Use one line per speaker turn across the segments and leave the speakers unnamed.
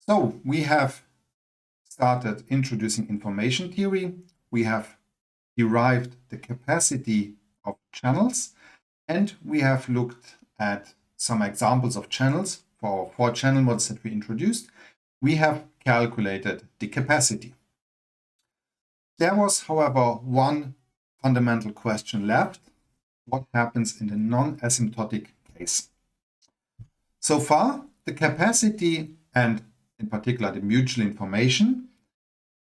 So we have started introducing information theory. We have derived the capacity of channels, and we have looked at some examples of channels for our 4 channel models that we introduced. We have calculated the capacity. There was, however, one fundamental question left. What happens in the non-asymptotic case? So far, the capacity and in particular the mutual information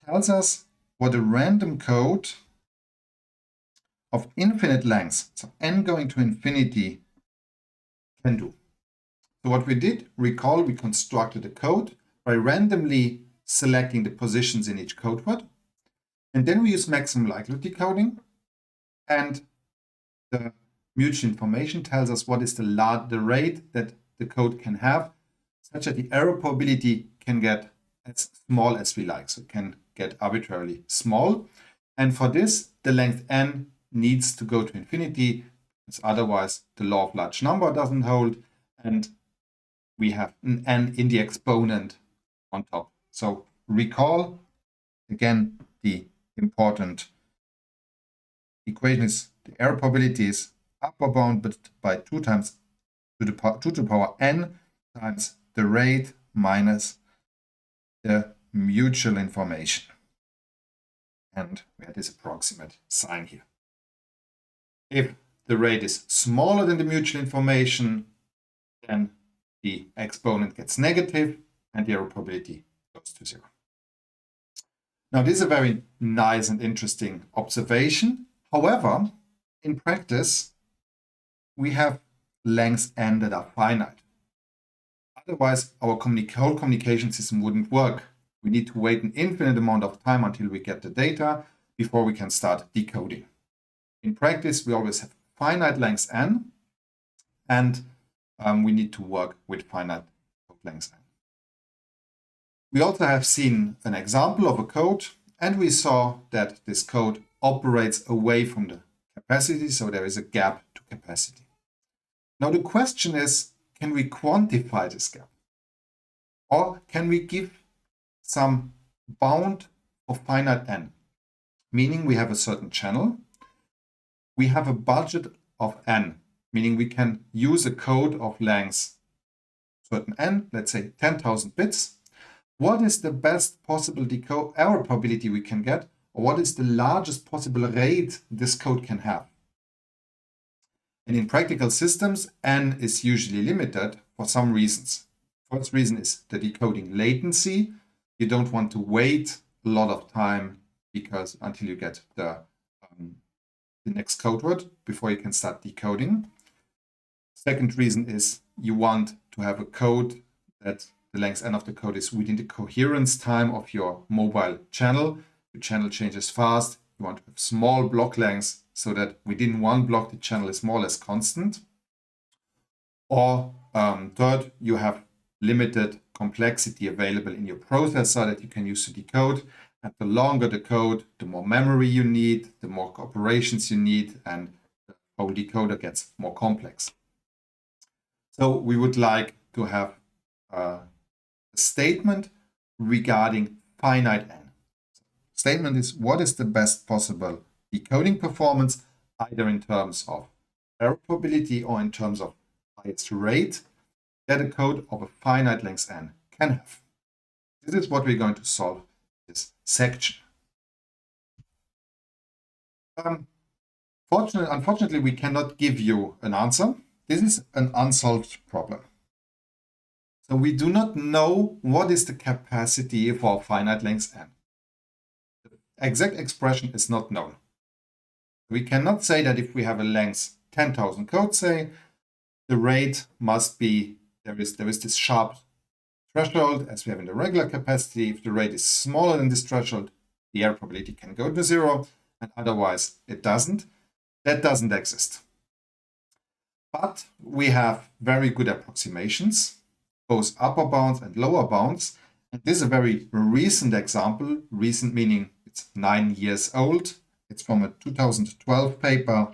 tells us what a random code of infinite length, so n going to infinity, can do. So what we did, recall, we constructed a code by randomly selecting the positions in each code word, and then we use maximum likelihood decoding, and the mutual information tells us what is the rate that the code can have, such that the error probability can get as small as we like, so it can get arbitrarily small. And for this, the length n needs to go to infinity, because otherwise the law of large number doesn't hold, and we have an n in the exponent on top. So recall, again, the important equation is the error probability is upper bound but by 2 times 2 to the power n times the rate minus the mutual information. And we have this approximate sign here. If the rate is smaller than the mutual information, then the exponent gets negative and the error probability goes to 0. Now, this is a very nice and interesting observation. However, in practice, we have lengths n that are finite. Otherwise, our whole communication system wouldn't work. We need to wait an infinite amount of time until we get the data before we can start decoding. In practice, we always have finite lengths n, and we need to work with finite code lengths n. We also have seen an example of a code, and we saw that this code operates away from the capacity, so there is a gap to capacity. Now the question is, can we quantify this gap? Or can we give some bound of finite n? Meaning we have a certain channel, we have a budget of n, meaning we can use a code of length certain n, let's say 10,000 bits. What is the best possible error probability we can get, or what is the largest possible rate this code can have? And in practical systems, n is usually limited for some reasons. First reason is the decoding latency. You don't want to wait a lot of time because until you get the next code word before you can start decoding. Second reason is you want to have a code that the length n of the code is within the coherence time of your mobile channel. The channel changes fast. You want to have small block lengths so that within one block the channel is more or less constant. Or third, you have limited complexity available in your processor that you can use to decode. And the longer the code, the more memory you need, the more operations you need, and the whole decoder gets more complex. So we would like to have a statement regarding finite n. Statement is, what is the best possible decoding performance, either in terms of error probability or in terms of highest rate that a code of a finite length n can have. This is what we're going to solve in this section. Unfortunately, we cannot give you an answer. This is an unsolved problem. So we do not know what is the capacity for finite length n. The exact expression is not known. We cannot say that if we have a length 10,000 codes, say, the rate must be, there is this sharp threshold as we have in the regular capacity. If the rate is smaller than this threshold, the error probability can go to 0, and otherwise it doesn't. That doesn't exist. But we have very good approximations, both upper bounds and lower bounds. And this is a very recent example, recent meaning it's 9 years old. It's from a 2012 paper,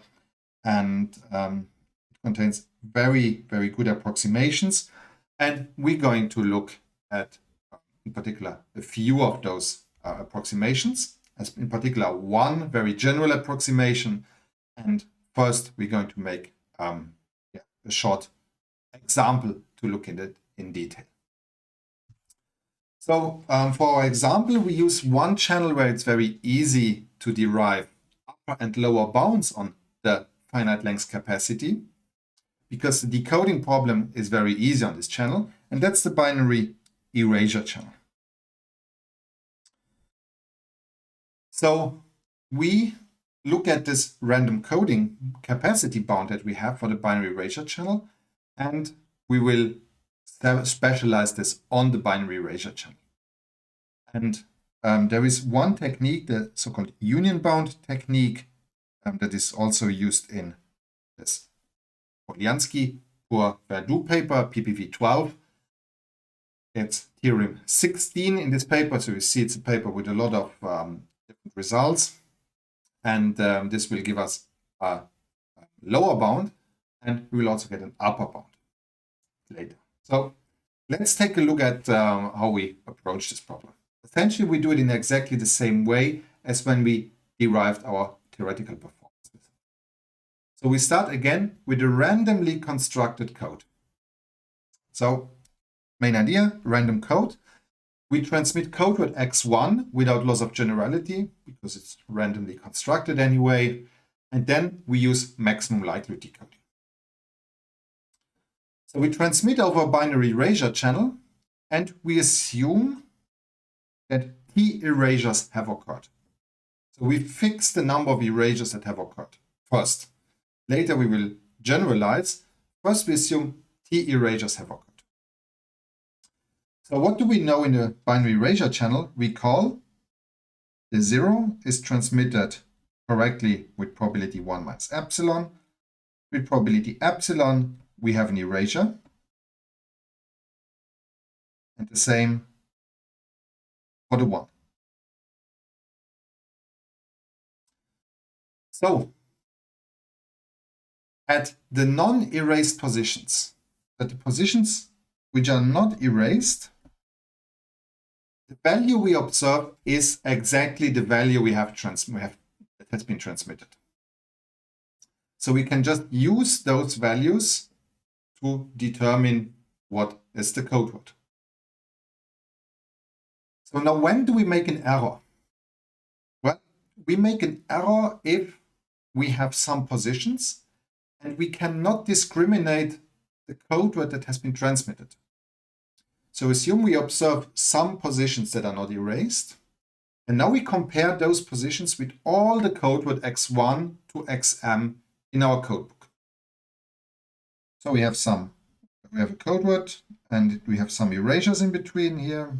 and it contains very, very good approximations. And we're going to look at in particular a few of those approximations, as in particular one very general approximation. And first we're going to make a short example to look at it in detail. So for our example, we use one channel where it's very easy to derive upper and lower bounds on the finite length capacity, because the decoding problem is very easy on this channel, and that's the binary erasure channel. So we look at this random coding capacity bound that we have for the binary erasure channel, and we will specialize this on the binary erasure channel. And there is one technique, the so-called union bound technique, that is also used in this Podliansky pour Verdoux paper, PPV 12. It's theorem 16 in this paper, so you see it's a paper with a lot of different results, and this will give us a lower bound, and we will also get an upper bound later. So let's take a look at how we approach this problem. Essentially, we do it in exactly the same way as when we derived our theoretical performance. So we start again with a randomly constructed code. So main idea, random code. We transmit code word x1 without loss of generality, because it's randomly constructed anyway. And then we use maximum likelihood decoding. So we transmit over a binary erasure channel, and we assume that t erasures have occurred. So we fix the number of erasures that have occurred first. Later we will generalize. First we assume t erasures have occurred. So what do we know in the binary erasure channel? Recall the 0 is transmitted correctly with probability 1 minus epsilon. With probability epsilon, we have an erasure. And the same for the 1. So at the non-erased positions, at the positions which are not erased, the value we observe is exactly the value that has been transmitted. So we can just use those values to determine what is the code word. So now when do we make an error? Well, we make an error if we have some positions and we cannot discriminate the code word that has been transmitted. So assume we observe some positions that are not erased, and now we compare those positions with all the code word x1 to xm in our codebook. So we have a code word, and we have some erasures in between here.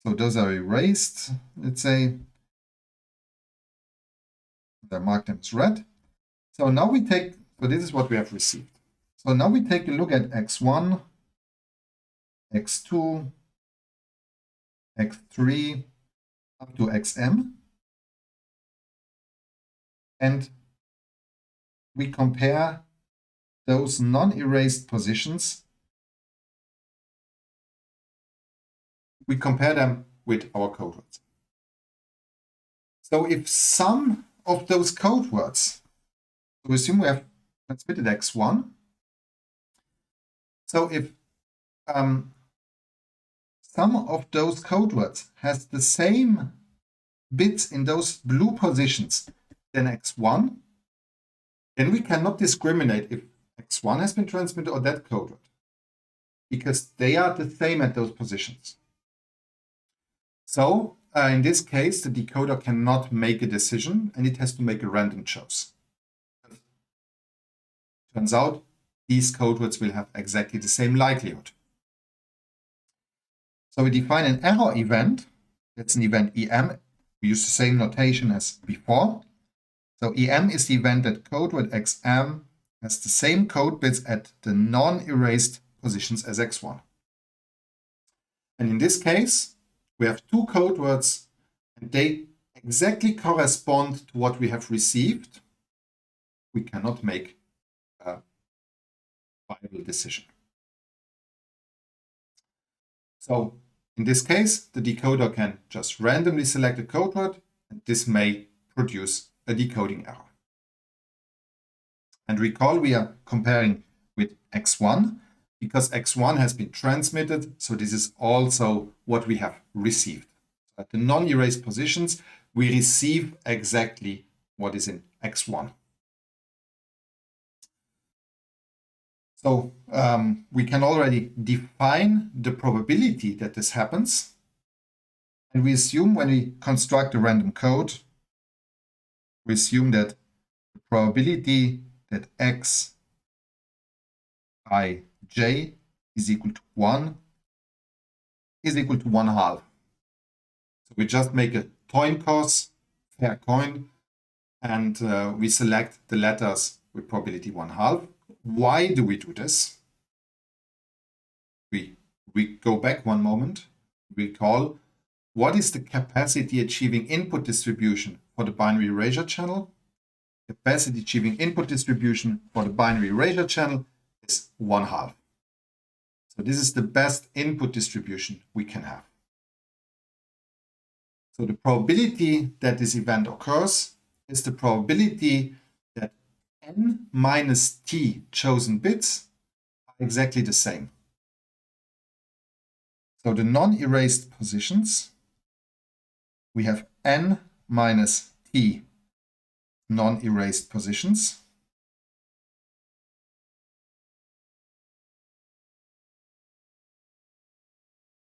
So those are erased, let's say. I mark them as red. So now we take, so this is what we have received. So now we take a look at x1, x2, x3, up to xm. And we compare those non-erased positions. We compare them with our code words. So if some of those code words, so we assume we have transmitted x1. So if some of those code words has the same bits in those blue positions than x1, then we cannot discriminate if x1 has been transmitted or that code word, because they are the same at those positions. So in this case, the decoder cannot make a decision, and it has to make a random choice. Turns out these code words will have exactly the same likelihood. So we define an error event. That's an event EM. We use the same notation as before. So EM is the event that code word XM has the same code bits at the non-erased positions as X1. And in this case, we have two code words, and they exactly correspond to what we have received. We cannot make a viable decision. So in this case, the decoder can just randomly select a code word, and this may produce a decoding error. And recall, we are comparing with x1 because x1 has been transmitted, so this is also what we have received. At the non-erased positions, we receive exactly what is in x1. So we can already define the probability that this happens. And we assume when we construct a random code, we assume that the probability that x I j is equal to 1 is equal to 1/2. So we just make a coin toss, fair coin, and we select the letters with probability 1/2. Why do we do this? We go back one moment, recall what is the capacity achieving input distribution for the binary erasure channel. Capacity achieving input distribution for the binary erasure channel is 1/2. So this is the best input distribution we can have. So the probability that this event occurs is the probability that n minus t chosen bits are exactly the same. So the non-erased positions, we have n minus t non-erased positions.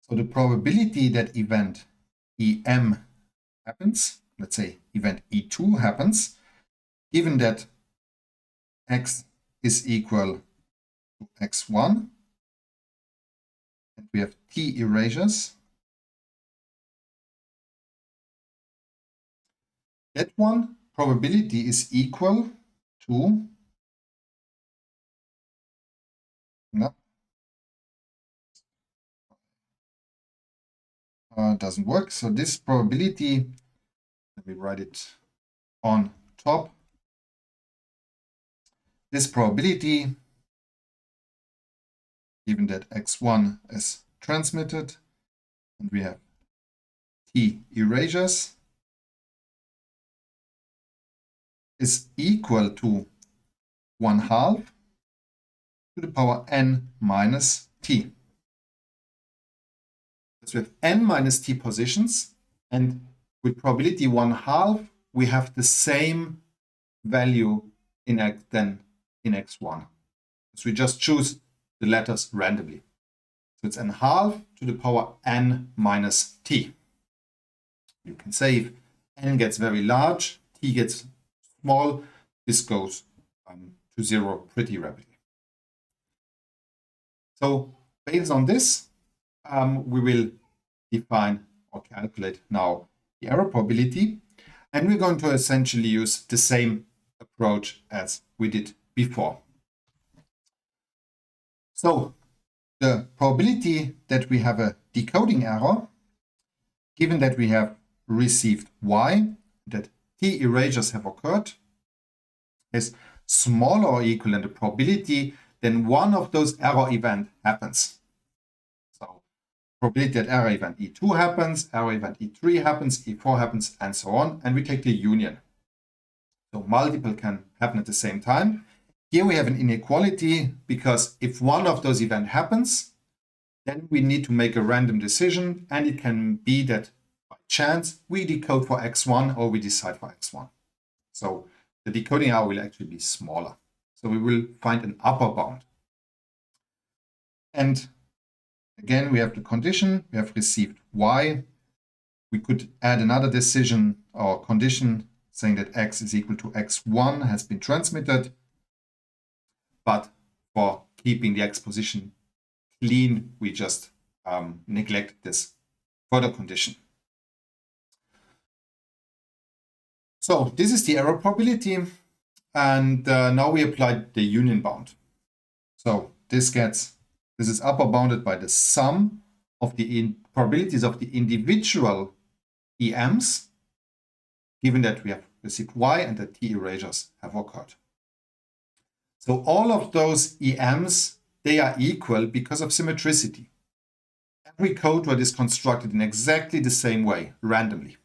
So the probability that event EM happens, let's say event E2 happens, given that x is equal to x1, and we have t erasures, that one probability is equal to, no, doesn't work. So this probability, let me write it on top. This probability, given that x1 is transmitted and we have t erasures, is equal to 1/2 to the power n minus t. So we have n minus t positions, and with probability 1/2, we have the same value in x than in x1. So we just choose the letters randomly. So it's n/2 to the power n minus t. You can say if n gets very large, t gets small, this goes to 0 pretty rapidly. So based on this, we will define or calculate now the error probability, and we're going to essentially use the same approach as we did before. So the probability that we have a decoding error, given that we have received y, that t erasures have occurred, is smaller or equal than the probability then one of those error events happens. So probability that error event E2 happens, error event E3 happens, E4 happens, and so on, and we take the union. So multiple can happen at the same time. Here we have an inequality because if one of those events happens, then we need to make a random decision, and it can be that by chance we decode for x1 or we decide for x1. So the decoding error will actually be smaller. So we will find an upper bound. And again, we have the condition, we have received y. We could add another decision or condition saying that x is equal to x1 has been transmitted. But for keeping the x position clean, we just neglect this further condition. So this is the error probability. And now we apply the union bound. So this is upper bounded by the sum of the probabilities of the individual EMs, given that we have received y and that t erasures have occurred. So all of those EMs, they are equal because of symmetricity. every code word is constructed in exactly the same way, randomly.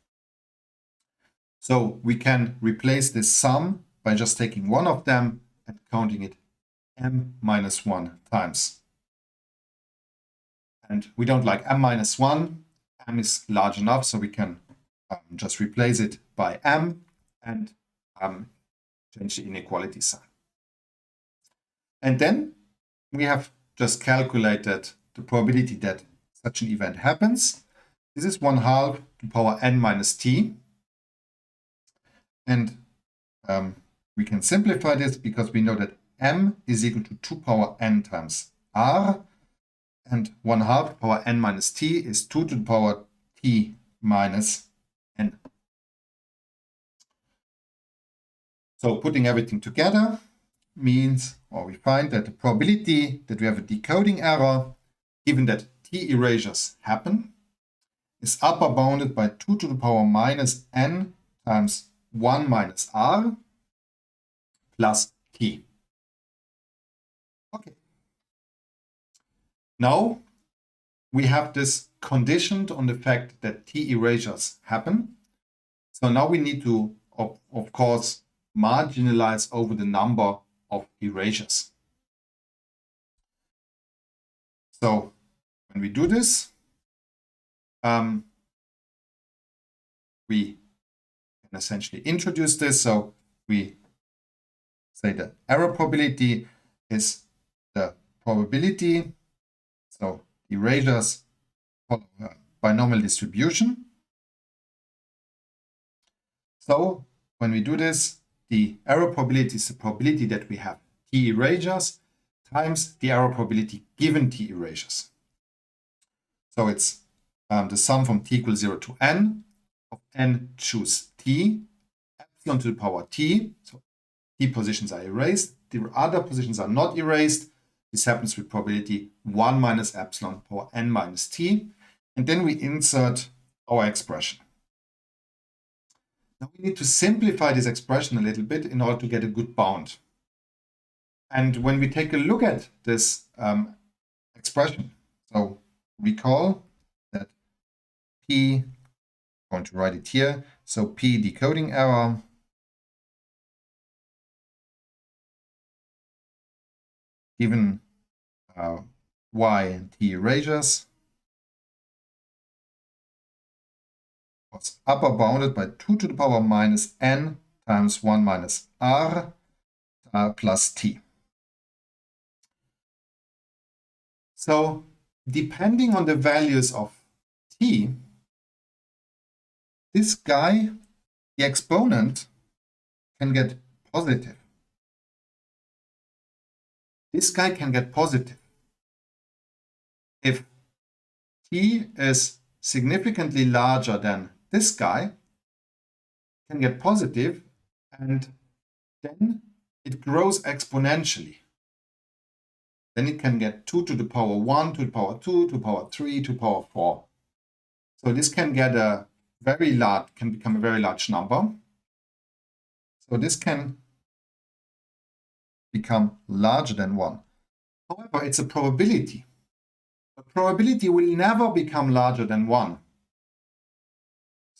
So we can replace this sum by just taking one of them and counting it m-1 times. And we don't like m-1. M is large enough, so we can just replace it by m and change the inequality sign. And then we have just calculated the probability that such an event happens. This is 1/2 to the power n minus t. And we can simplify this because we know that m is equal to 2 power n times r. And 1/2 to the power n minus t is 2 to the power t minus n. So putting everything together means, or we find that the probability that we have a decoding error, given that t erasures happen, is upper bounded by 2 to the power minus n times 1 minus r plus t. Okay. Now we have this conditioned on the fact that t erasures happen. So now we need to, of course, marginalize over the number of erasures. So when we do this, we can essentially introduce this. So we say the error probability is the probability. So erasures follow a binomial distribution. So when we do this, the error probability is the probability that we have t erasures times the error probability given t erasures. So it's the sum from t equals 0 to n of n choose t, epsilon to the power t. So t positions are erased, the other positions are not erased. This happens with probability 1 minus epsilon power n minus t. And then we insert our expression. Now we need to simplify this expression a little bit in order to get a good bound. And when we take a look at this expression, so recall that p, I'm going to write it here, so p decoding error given y and t erasures was upper bounded by 2 to the power minus n times 1 minus r plus t. So depending on the values of t, this guy, the exponent, can get positive. This guy can get positive. If t is significantly larger than this guy, can get positive, and then it grows exponentially. Then it can get 2 to the power 1, to the power 2, to the power 3, to the power 4. So this can get a very large, can become a very large number. So this can become larger than 1. However, it's a probability. A probability will never become larger than 1.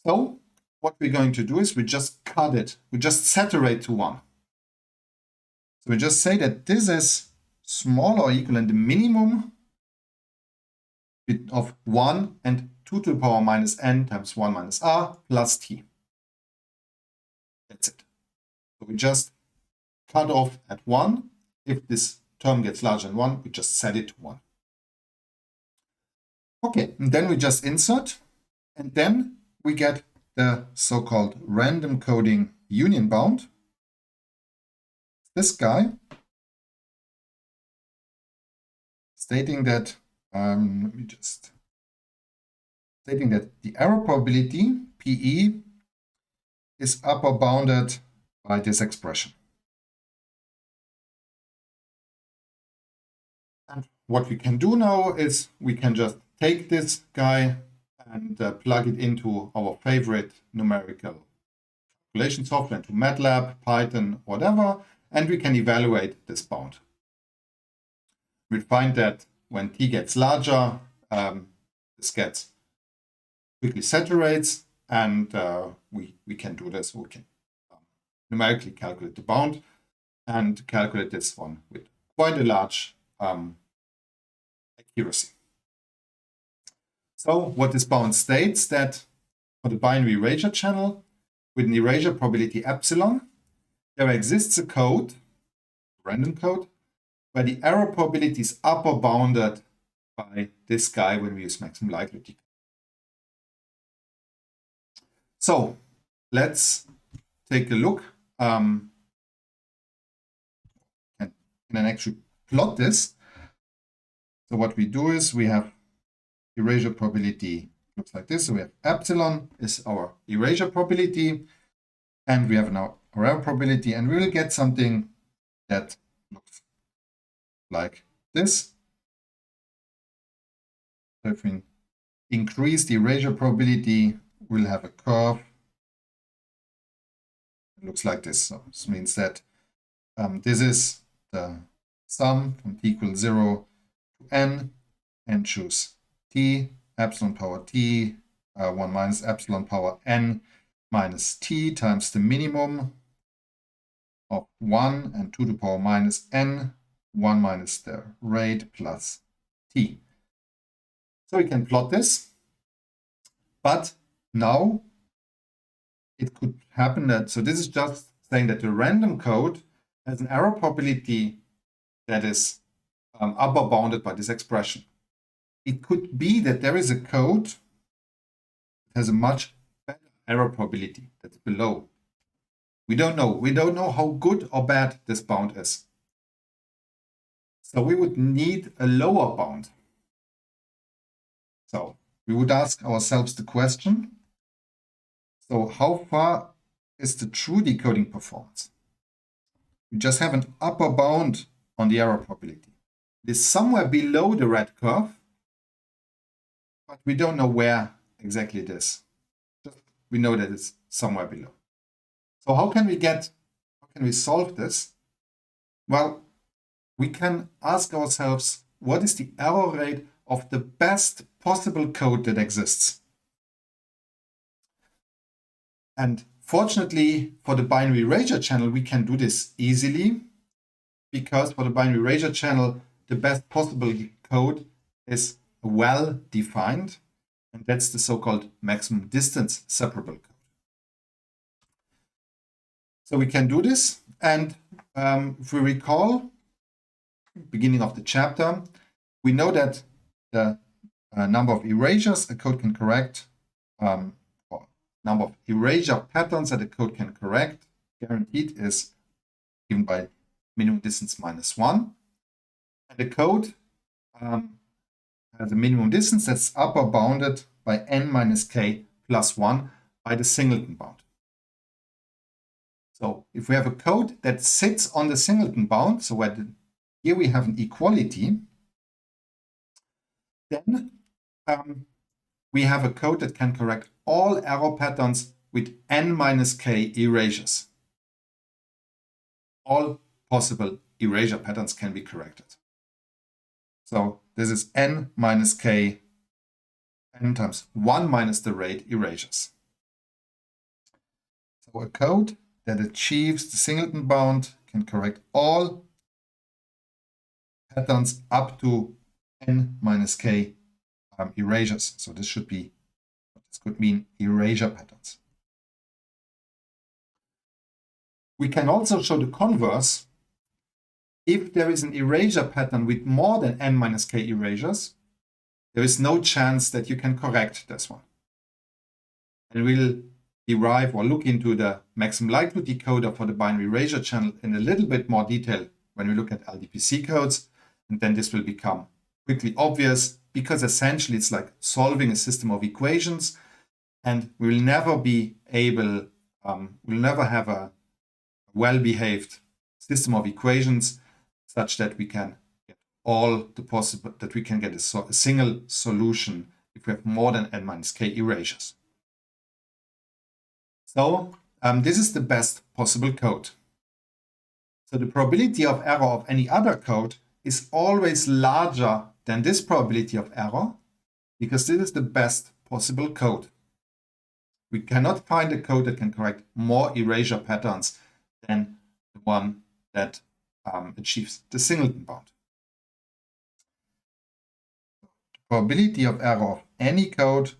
So what we're going to do is we just cut it. We just saturate to 1. So we just say that this is smaller or equal than the minimum of 1 and 2 to the power minus n times 1 minus r plus t. That's it. So we just cut off at 1. If this term gets larger than 1, we just set it to 1. Okay, and then we just insert, and then we get the so-called random coding union bound. This guy, stating that the error probability PE is upper bounded by this expression. And what we can do now is we can just take this guy and plug it into our favorite numerical calculation software, into MATLAB, Python, whatever, and we can evaluate this bound. We'll find that when t gets larger, this gets quickly saturates, and we can do this. We can numerically calculate the bound and calculate this one with quite a large accuracy. So what this bound states that for the binary erasure channel with an erasure probability epsilon, there exists a code, random code, where the error probability is upper bounded by this guy when we use maximum likelihood. So let's take a look. Can I actually plot this? So what we do is we have erasure probability looks like this. So we have epsilon is our erasure probability, and we have now error probability, and we will get something that looks like this. So if we increase the erasure probability, we'll have a curve. It looks like this. So this means that this is the sum from t equals 0 to n, and choose t, epsilon power t, 1 minus epsilon power n minus t times the minimum of 1 and 2 to the power minus n, 1 minus the rate plus t. So we can plot this, but now it could happen that, so this is just saying that the random code has an error probability that is upper bounded by this expression. It could be that there is a code that has a much better error probability that's below. We don't know. We don't know how good or bad this bound is. So we would need a lower bound. So we would ask ourselves the question, so how far is the true decoding performance? We just have an upper bound on the error probability. It is somewhere below the red curve, but we don't know where exactly it is. Just we know that it's somewhere below. So how can we solve this? Well, we can ask ourselves, what is the error rate of the best possible code that exists? And fortunately, for the binary erasure channel, we can do this easily, because for the binary erasure channel, the best possible code is well defined, and that's the so-called maximum distance separable code. So we can do this, and if we recall, beginning of the chapter, we know that the number of erasures a code can correct, or number of erasure patterns that a code can correct, guaranteed, is given by minimum distance minus 1. And the code has a minimum distance that's upper bounded by n minus k plus 1 by the singleton bound. So if we have a code that sits on the singleton bound, so here we have an equality, then we have a code that can correct all error patterns with n minus k erasures. All possible erasure patterns can be corrected. So this is n minus k, n times 1 minus the rate erasures. So a code that achieves the singleton bound can correct all patterns up to n minus k erasures. So this could mean erasure patterns. We can also show the converse. If there is an erasure pattern with more than n minus k erasures, there is no chance that you can correct this one. And we'll derive or look into the maximum likelihood decoder for the binary erasure channel in a little bit more detail when we look at LDPC codes. And then this will become quickly obvious, because essentially it's like solving a system of equations, and we will never be able, we'll never have a well-behaved system of equations such that we can get all the possible, that we can get a single solution if we have more than n minus k erasures. So this is the best possible code. So the probability of error of any other code is always larger than this probability of error, because this is the best possible code. We cannot find a code that can correct more erasure patterns than the one that achieves the singleton bound. The probability of error of any code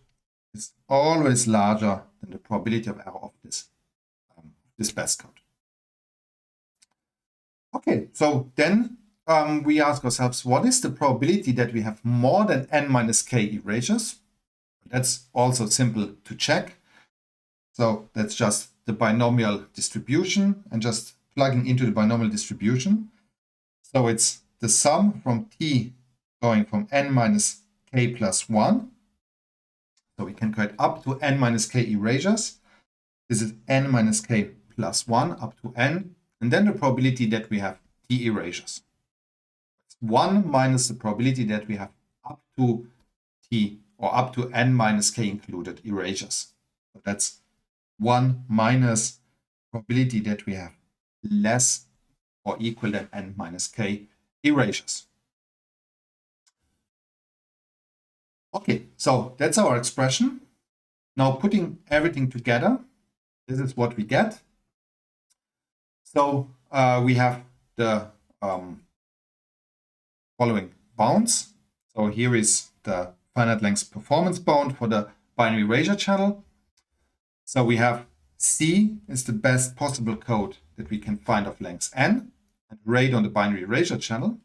is always larger than the probability of error of this best code. Okay, so then we ask ourselves, what is the probability that we have more than n minus k erasures? That's also simple to check. So that's just the binomial distribution and just plugging into the binomial distribution. So it's the sum from t going from n minus k plus 1. So we can create up to n minus k erasures. This is n minus k plus 1 up to n. And then the probability that we have t erasures. 1 minus the probability that we have up to t or up to n minus k included erasures. So that's 1 minus probability that we have less or equal than n minus k erasures. Okay, so that's our expression. Now putting everything together, this is what we get. So we have the following bounds. So here is the finite length performance bound for the binary erasure channel. So we have C is the best possible code that we can find of length n and rate on the binary erasure channel.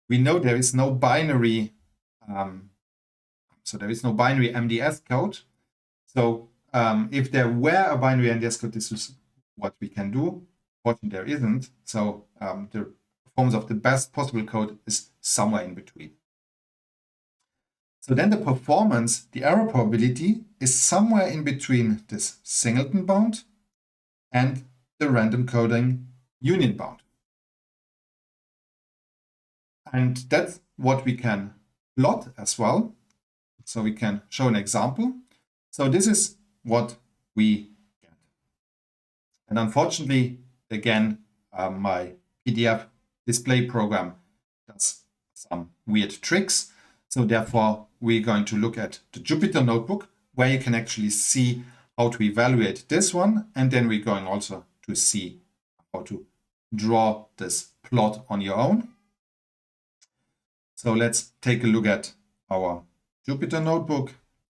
We know there is no binary, MDS code. So if there were a binary MDS code, this is what we can do. Fortunately, there isn't. So the performance of the best possible code is somewhere in between. So then the performance, the error probability, is somewhere in between this singleton bound and the random coding union bound. And that's what we can plot as well. So we can show an example. So this is what we get. And unfortunately, again, my PDF display program does some weird tricks. So therefore, we're going to look at the Jupyter notebook, where you can actually see how to evaluate this one. And then we're going also to see how to draw this plot on your own. So let's take a look at our Jupyter notebook.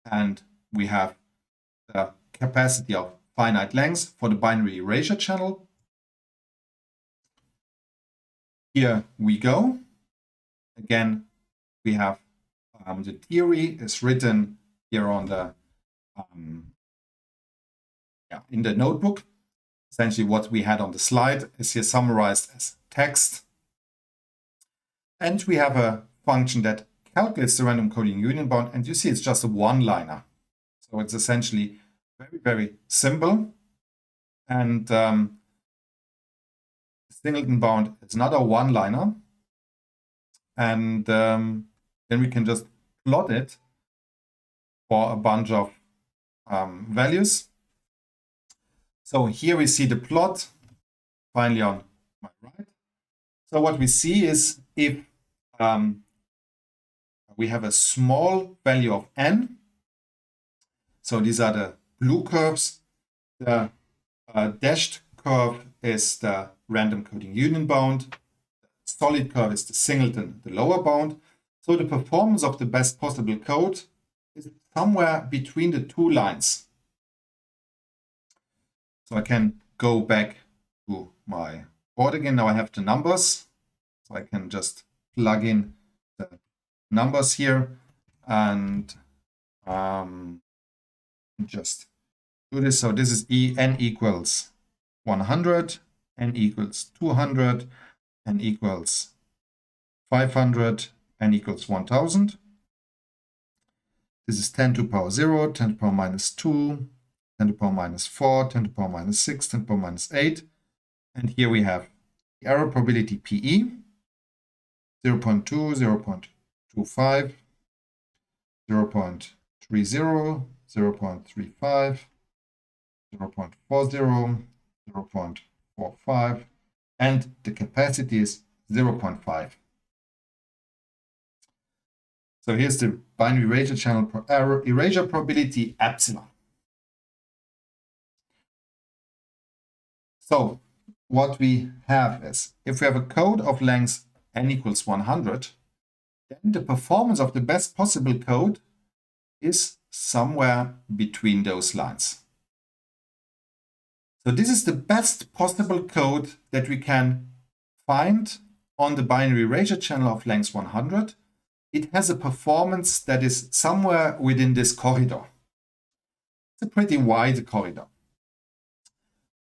And we have the capacity of finite length for the binary erasure channel. Here we go. Again, we have the theory is written here on the in the notebook. Essentially, what we had on the slide is here summarized as text. And we have a function that calculates the random coding union bound, and you see it's just a one-liner. So it's essentially very, very simple. And singleton bound is another one-liner. And then we can just plot it for a bunch of values. So here we see the plot, finally on my right. So what we see is if we have a small value of n, so these are the blue curves. The dashed curve is the random coding union bound. Solid curve is the singleton, the lower bound. So the performance of the best possible code is somewhere between the two lines. So I can go back to my board again. Now I have the numbers. So I can just plug in the numbers here and just do this. So this is n equals 100, n equals 200, n equals 500, n equals 1000. This is 10 to the power 0, 10 to the power minus 2, 10 to the power minus 4, 10 to the power minus 6, 10 to the power minus 8. And here we have the error probability PE, 0.2, 0.25, 0.30, 0.35, 0.40, 0.45, and the capacity is 0.5. So here's the binary erasure channel erasure probability epsilon. So what we have is, if we have a code of length n equals 100, then the performance of the best possible code is somewhere between those lines. So this is the best possible code that we can find on the binary erasure channel of length 100. It has a performance that is somewhere within this corridor. It's a pretty wide corridor.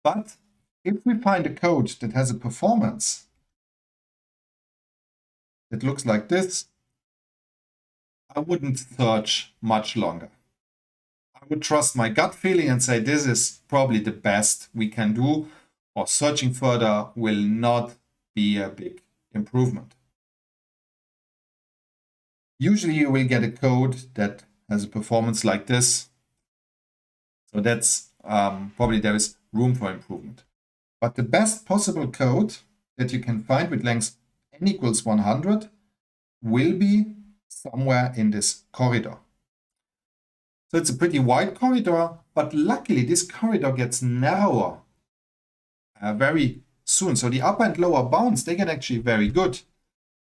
But if we find a code that has a performance that looks like this, I wouldn't search much longer. I would trust my gut feeling and say this is probably the best we can do, or searching further will not be a big improvement. Usually you will get a code that has a performance like this. So that's probably there is room for improvement. But the best possible code that you can find with length n equals 100 will be somewhere in this corridor. So it's a pretty wide corridor, but luckily this corridor gets narrower very soon. So the upper and lower bounds, they get actually very good.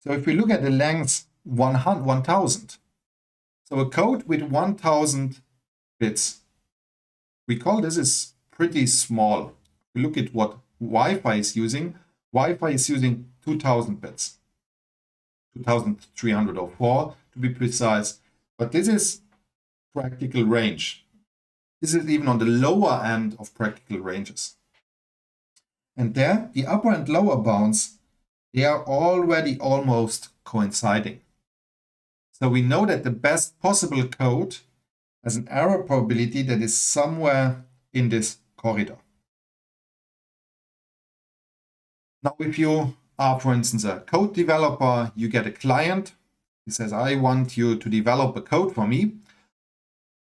So if we look at the length 1000, so a code with 1000 bits, we call this is pretty small. If we look at what Wi-Fi is using 2000 bits, 2304 to be precise, but this is practical range. This is even on the lower end of practical ranges. And there, the upper and lower bounds, they are already almost coinciding. So we know that the best possible code has an error probability that is somewhere in this corridor. Now, if you are, for instance, a code developer, you get a client. He says, I want you to develop a code for me.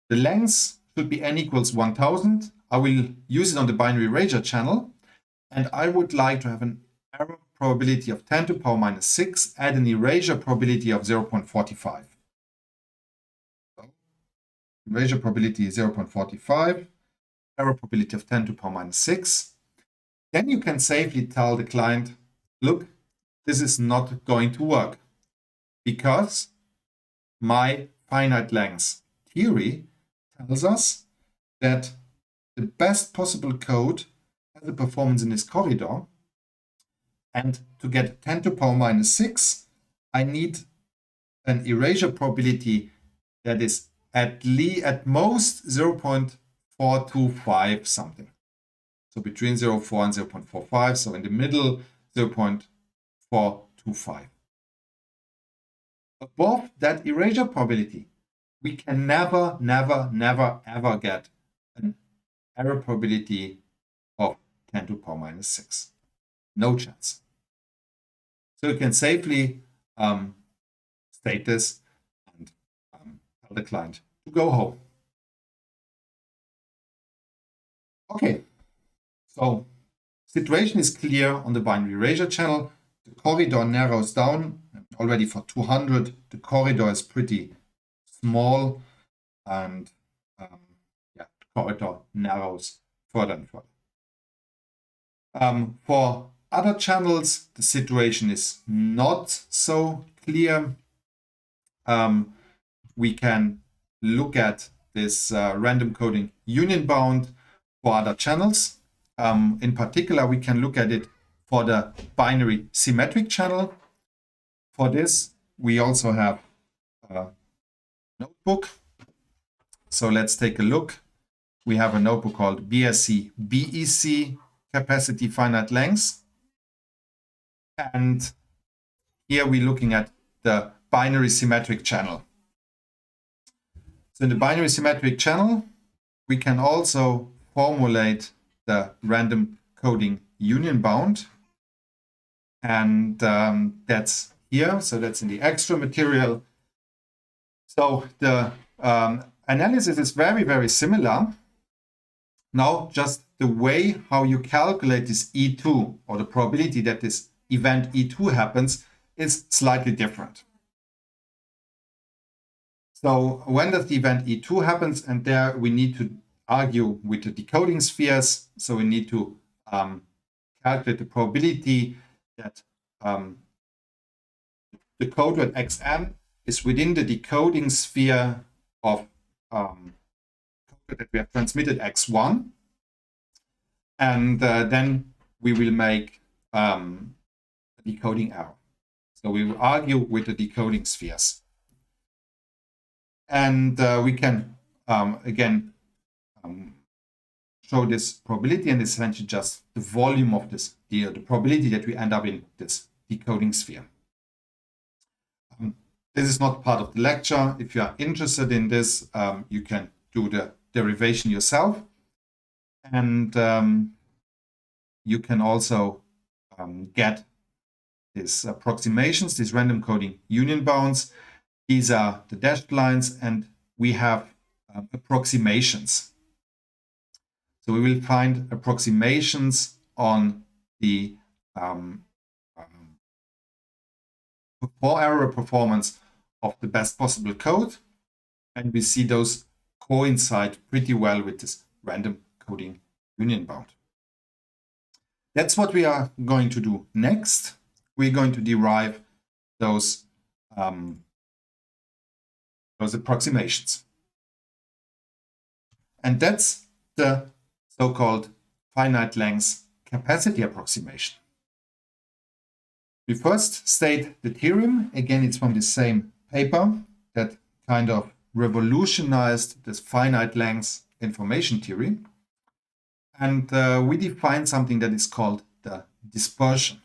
The length should be n equals 1000. I will use it on the binary erasure channel. And I would like to have an error probability of 10 to the power minus 6 and an erasure probability of 0.45. So, erasure probability is 0.45, error probability of 10 to the power minus 6. Then you can safely tell the client, look, this is not going to work because my finite length theory tells us that the best possible code has a performance in this corridor. And to get 10 to the power minus 6, I need an erasure probability that is at most 0.425 something. So between 0.4 and 0.45, so in the middle, 0.425. Above that erasure probability, we can never, ever get an error probability of 10 to the power minus 6. No chance. So you can safely state this and tell the client to go home. Okay, so situation is clear on the binary erasure channel. The corridor narrows down. Already for 200, the corridor is pretty small, and the corridor narrows further and further. For other channels, the situation is not so clear. We can look at this random coding union bound for other channels. In particular, we can look at it for the binary symmetric channel. For this, we also have a notebook. So let's take a look. We have a notebook called B.Sc BEC capacity finite length. And here we're looking at the binary symmetric channel. So in the binary symmetric channel, we can also formulate the random coding union bound. And that's here. So that's in the extra material. So the analysis is very, very similar. Now, just the way how you calculate this E2, or the probability that this event E2 happens, is slightly different. So when does the event E2 happens? And there we need to argue with the decoding spheres. So we need to calculate the probability that the code word xn is within the decoding sphere of code that we have transmitted x1. And then we will make a decoding error. So we will argue with the decoding spheres. And we can, again, show this probability, and it's essentially just the volume of this, the probability that we end up in this decoding sphere. This is not part of the lecture. If you are interested in this, you can do the derivation yourself. And you can also get these approximations, these random coding union bounds. These are the dashed lines, and we have approximations. So we will find approximations on the error performance of the best possible code. And we see those coincide pretty well with this random coding union bound. That's what we are going to do next. We're going to derive those approximations. And that's the so-called finite length capacity approximation. We first state the theorem. Again, it's from the same paper that kind of revolutionized this finite length information theory. And we define something that is called the dispersion.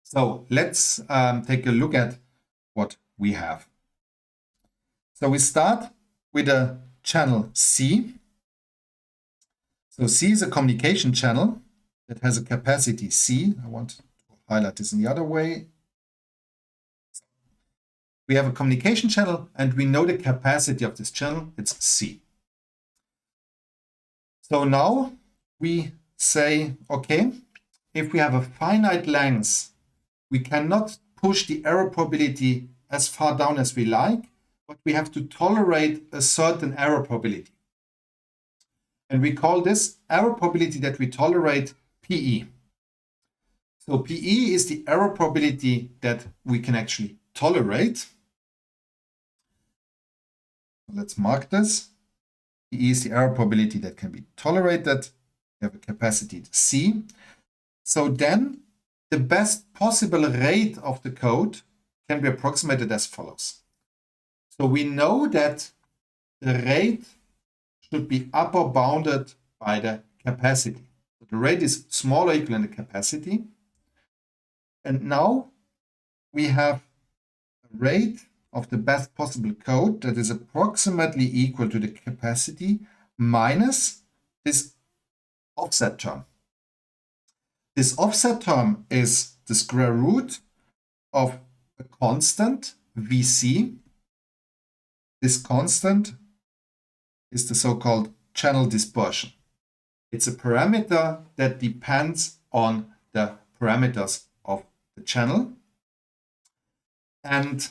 So let's take a look at what we have. So we start with a channel C. So C is a communication channel that has a capacity C. I want to highlight this in the other way. We have a communication channel, and we know the capacity of this channel. It's C. So now we say, okay, if we have a finite length, we cannot push the error probability as far down as we like, but we have to tolerate a certain error probability. And we call this error probability that we tolerate PE. So PE is the error probability that we can actually tolerate. Let's mark this. PE is the error probability that can be tolerated. We have a capacity C. So then the best possible rate of the code can be approximated as follows. So we know that the rate should be upper bounded by the capacity. So the rate is smaller or equal than the capacity. And now we have a rate of the best possible code that is approximately equal to the capacity minus this offset term. This offset term is the square root of a constant VC. This constant is the so-called channel dispersion. It's a parameter that depends on the parameters of the channel. And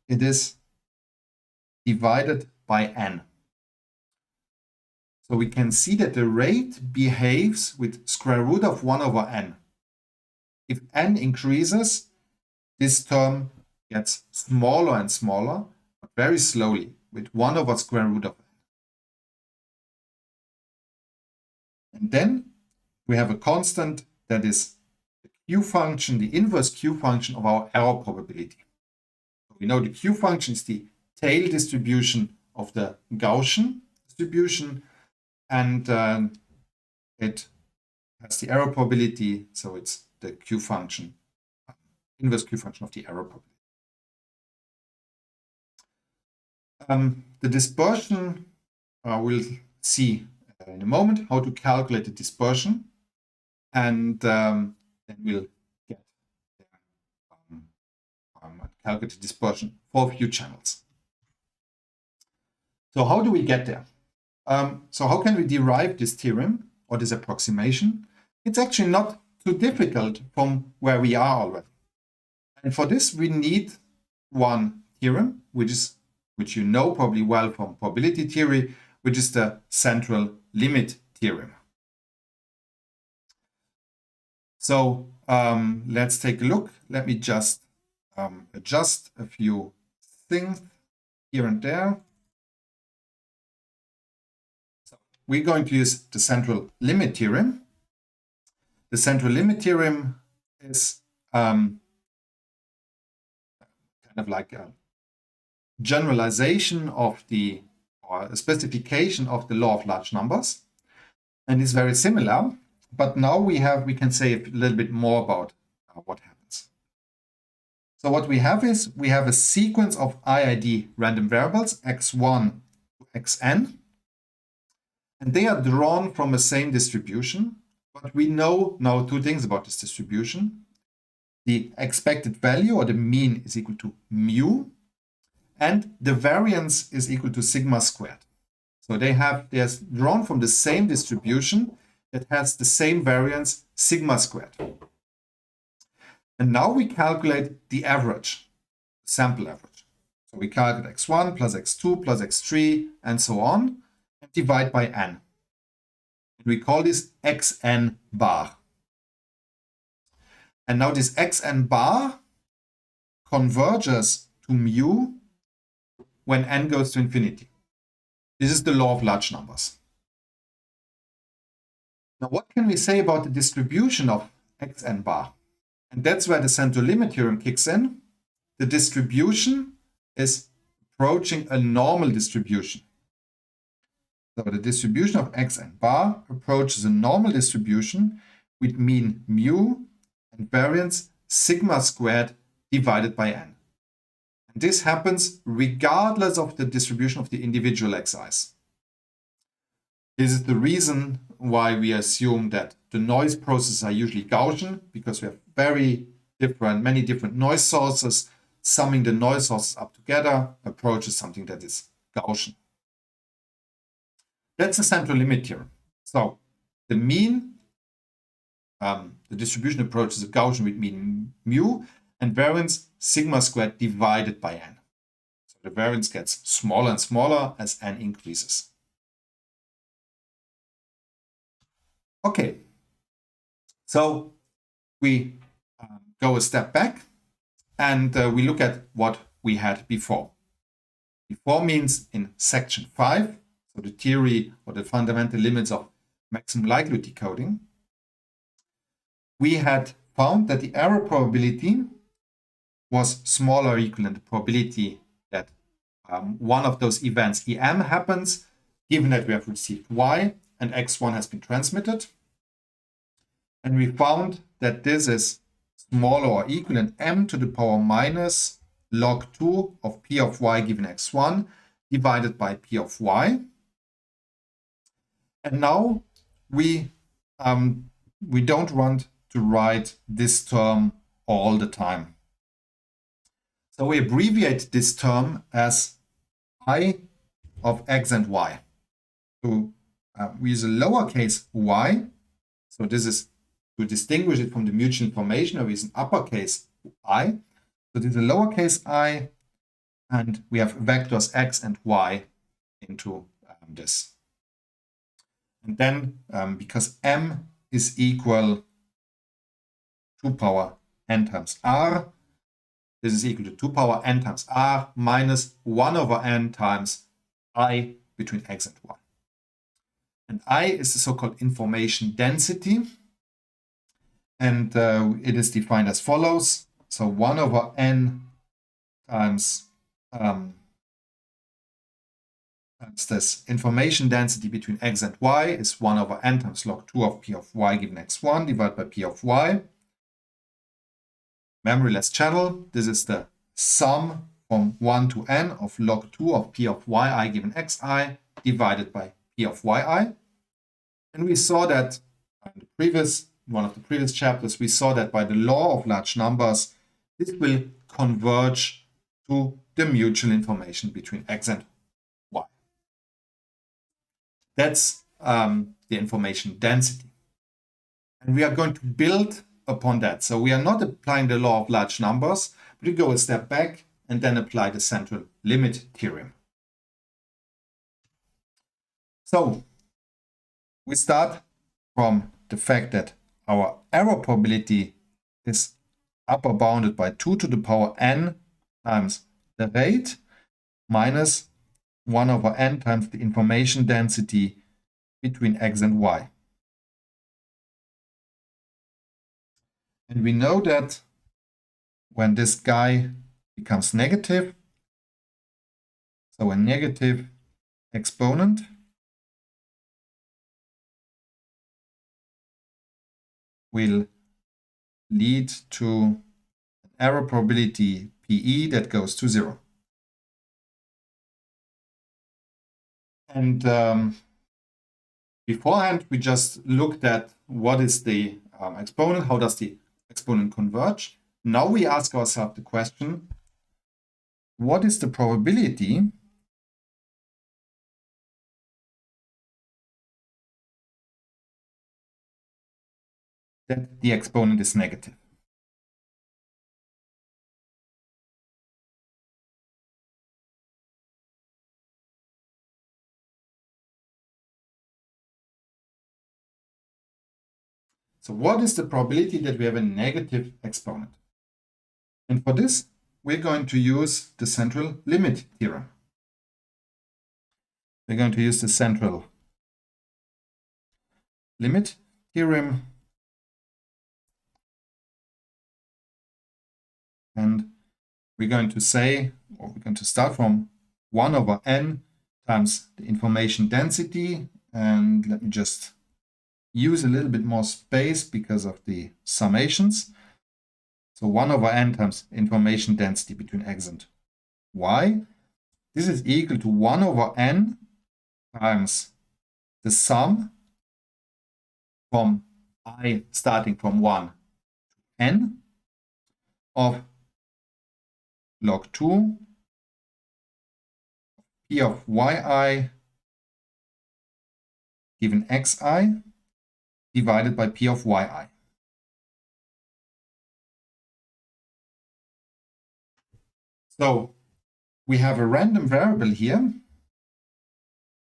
it is divided by n. So we can see that the rate behaves with square root of 1 over n. If n increases, this term gets smaller and smaller, but very slowly, with 1 over square root of n. And then we have a constant that is the Q function, the inverse Q function of our error probability. We know the Q function is the tail distribution of the Gaussian distribution, and it has the error probability, so it's the Q function, inverse Q function of the error probability. The dispersion, we'll see in a moment how to calculate the dispersion, and then we'll get calculate dispersion for a few channels. So how do we get there? So how can we derive this theorem or this approximation? It's actually not too difficult from where we are already. And for this, we need one theorem, which you know probably well from probability theory, which is the central limit theorem. So let's take a look. Let me just adjust a few things here and there. So we're going to use the central limit theorem. The central limit theorem is kind of like a generalization of or a specification of the law of large numbers, and is very similar. But now we can say a little bit more about what happens. So what we have is we have a sequence of IID random variables x1 to xn, and they are drawn from the same distribution. But we know now two things about this distribution. The expected value, or the mean, is equal to mu, and the variance is equal to sigma squared. So they're drawn from the same distribution that has the same variance, sigma squared. And now we calculate the average, sample average. So we calculate x1 plus x2 plus x3 and so on, and divide by n. And we call this xn bar. And now this xn bar converges to mu when n goes to infinity. This is the law of large numbers. Now, what can we say about the distribution of xn bar? And that's where the central limit theorem kicks in. The distribution is approaching a normal distribution. So the distribution of xn bar approaches a normal distribution with mean mu and variance sigma squared divided by n. And this happens regardless of the distribution of the individual xi's. This is the reason why we assume that the noise processes are usually Gaussian, because we have many different noise sources. Summing the noise sources up together approaches something that is Gaussian. That's the central limit theorem. So the mean, the distribution approaches a Gaussian with mean mu, and variance sigma squared divided by n. So the variance gets smaller and smaller as n increases. Okay, so we go a step back and we look at what we had before. Before means in section 5, so the theory or the fundamental limits of maximum likelihood decoding. We had found that the error probability was smaller or equal than the probability that one of those events EM happens, given that we have received Y and X1 has been transmitted. And we found that this is smaller or equal than m to the power minus log 2 of P of Y given X1 divided by P of Y. And now we don't want to write this term all the time. So we abbreviate this term as I of X and Y. So we use a lowercase y. So this is to distinguish it from the mutual information, where we use an uppercase I. So this is a lowercase I, and we have vectors X and Y into this. And then because m is equal 2 power n times r, this is equal to 2 power n times r minus 1 over n times I between x and y. And I is the so-called information density. And it is defined as follows. So 1 over n times this information density between x and y is 1 over n times log 2 of P of y given x1 divided by P of y. Memoryless channel, this is the sum from 1 to n of log 2 of P of yi given xi divided by P of yi. And we saw that in one of the previous chapters, we saw that by the law of large numbers, this will converge to the mutual information between x and y. That's the information density. And we are going to build upon that. So we are not applying the law of large numbers, but we go a step back and then apply the central limit theorem. So we start from the fact that our error probability is upper bounded by 2 to the power n times the rate minus 1 over n times the information density between x and y. And we know that when this guy becomes negative, so a negative exponent, will lead to an error probability PE that goes to 0. And beforehand, we just looked at what is the exponent, how does the exponent converge. Now we ask ourselves the question, what is the probability that the exponent is negative? So what is the probability that we have a negative exponent? And for this, we're going to use the central limit theorem. We're going to use the central limit theorem. And we're going to say, or we're going to start from 1 over n times the information density. And let me just use a little bit more space because of the summations. So 1 over n times information density between x and y. This is equal to 1 over n times the sum from I starting from 1 to n of log 2 p of yi given xi divided by p of yi. So we have a random variable here.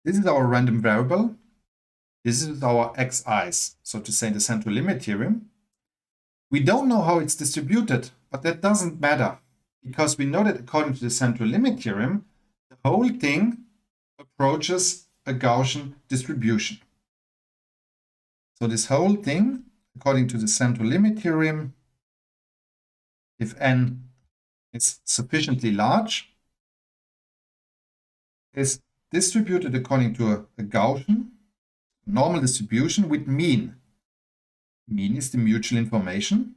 This is our random variable. This is our xi's, so to say the central limit theorem. We don't know how it's distributed, but that doesn't matter because we know that according to the central limit theorem, the whole thing approaches a Gaussian distribution. So this whole thing, according to the central limit theorem, if n is sufficiently large, is distributed according to a Gaussian normal distribution with mean. Mean is the mutual information.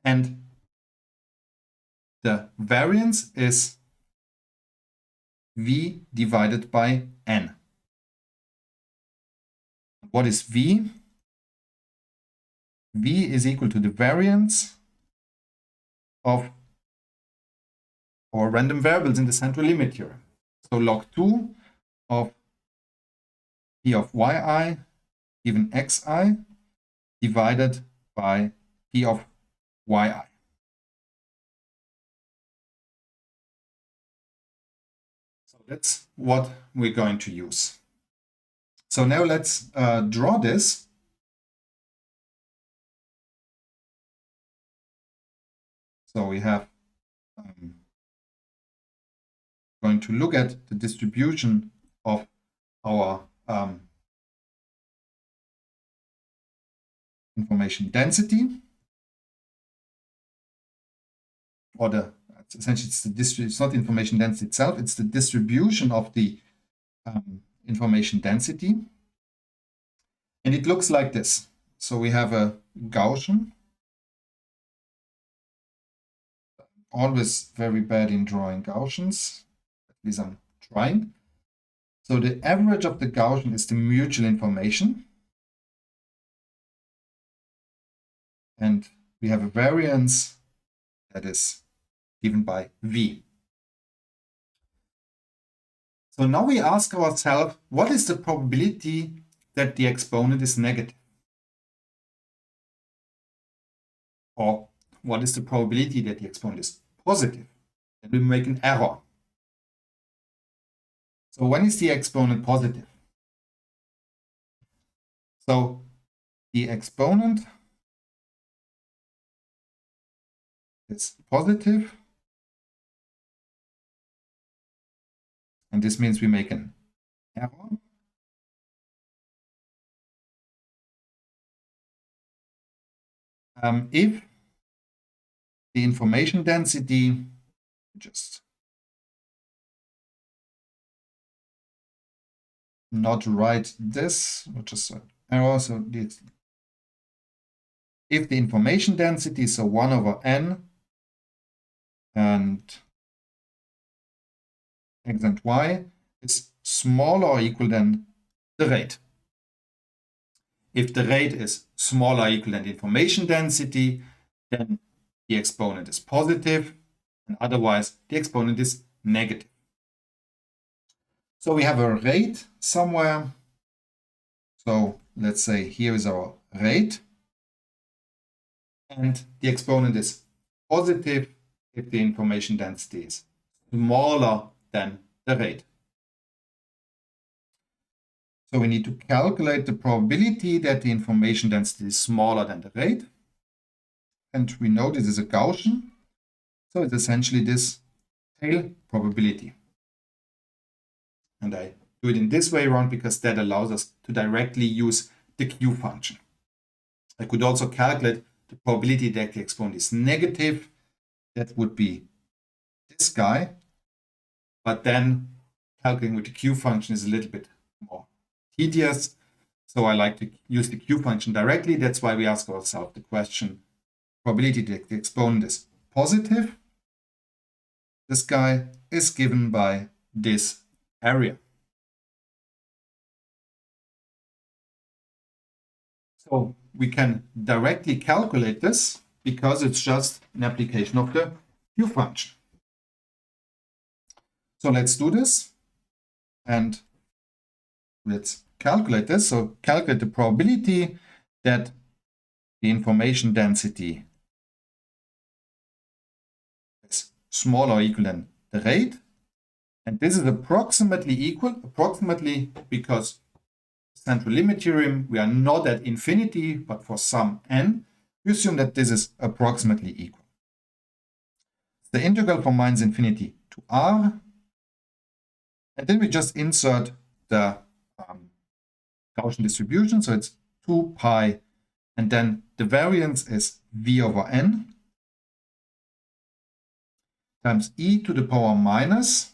And the variance is V divided by N. What is V? V is equal to the variance of our random variables in the central limit theorem. So log 2 of p of yi given xi divided by p of yi. So that's what we're going to use. So now let's draw this. So we have going to look at the distribution of our information density, or essentially it's not information density itself, it's the distribution of the information density. And it looks like this. So we have a Gaussian. Always very bad in drawing Gaussians. At least I'm trying. So the average of the Gaussian is the mutual information. And we have a variance that is given by V. So now we ask ourselves, what is the probability that the exponent is negative? Or what is the probability that the exponent is positive? then we make an error. So when is the exponent positive? So the exponent is positive, and this means we make an error. If the information density, just not write this, which is an error. So if the information density, so 1 over n, and x and y is smaller or equal than the rate. If the rate is smaller or equal than the information density, then the exponent is positive, and otherwise the exponent is negative. So we have a rate somewhere. So let's say here is our rate, and the exponent is positive if the information density is smaller than the rate. So we need to calculate the probability that the information density is smaller than the rate. And we know this is a Gaussian. So it's essentially this tail probability. And I do it in this way around because that allows us to directly use the Q function. I could also calculate the probability that the exponent is negative. That would be this guy. But then calculating with the Q function is a little bit more tedious. So I like to use the Q function directly. That's why we ask ourselves the question, probability that the exponent is positive. This guy is given by this area. So we can directly calculate this because it's just an application of the Q function. So let's do this and let's calculate this. So calculate the probability that the information density is smaller or equal than the rate. And this is approximately equal, because central limit theorem, we are not at infinity, but for some n, we assume that this is approximately equal. The integral from minus infinity to r, and then we just insert the Gaussian distribution, so it's 2 pi, and then the variance is v over n times e to the power minus,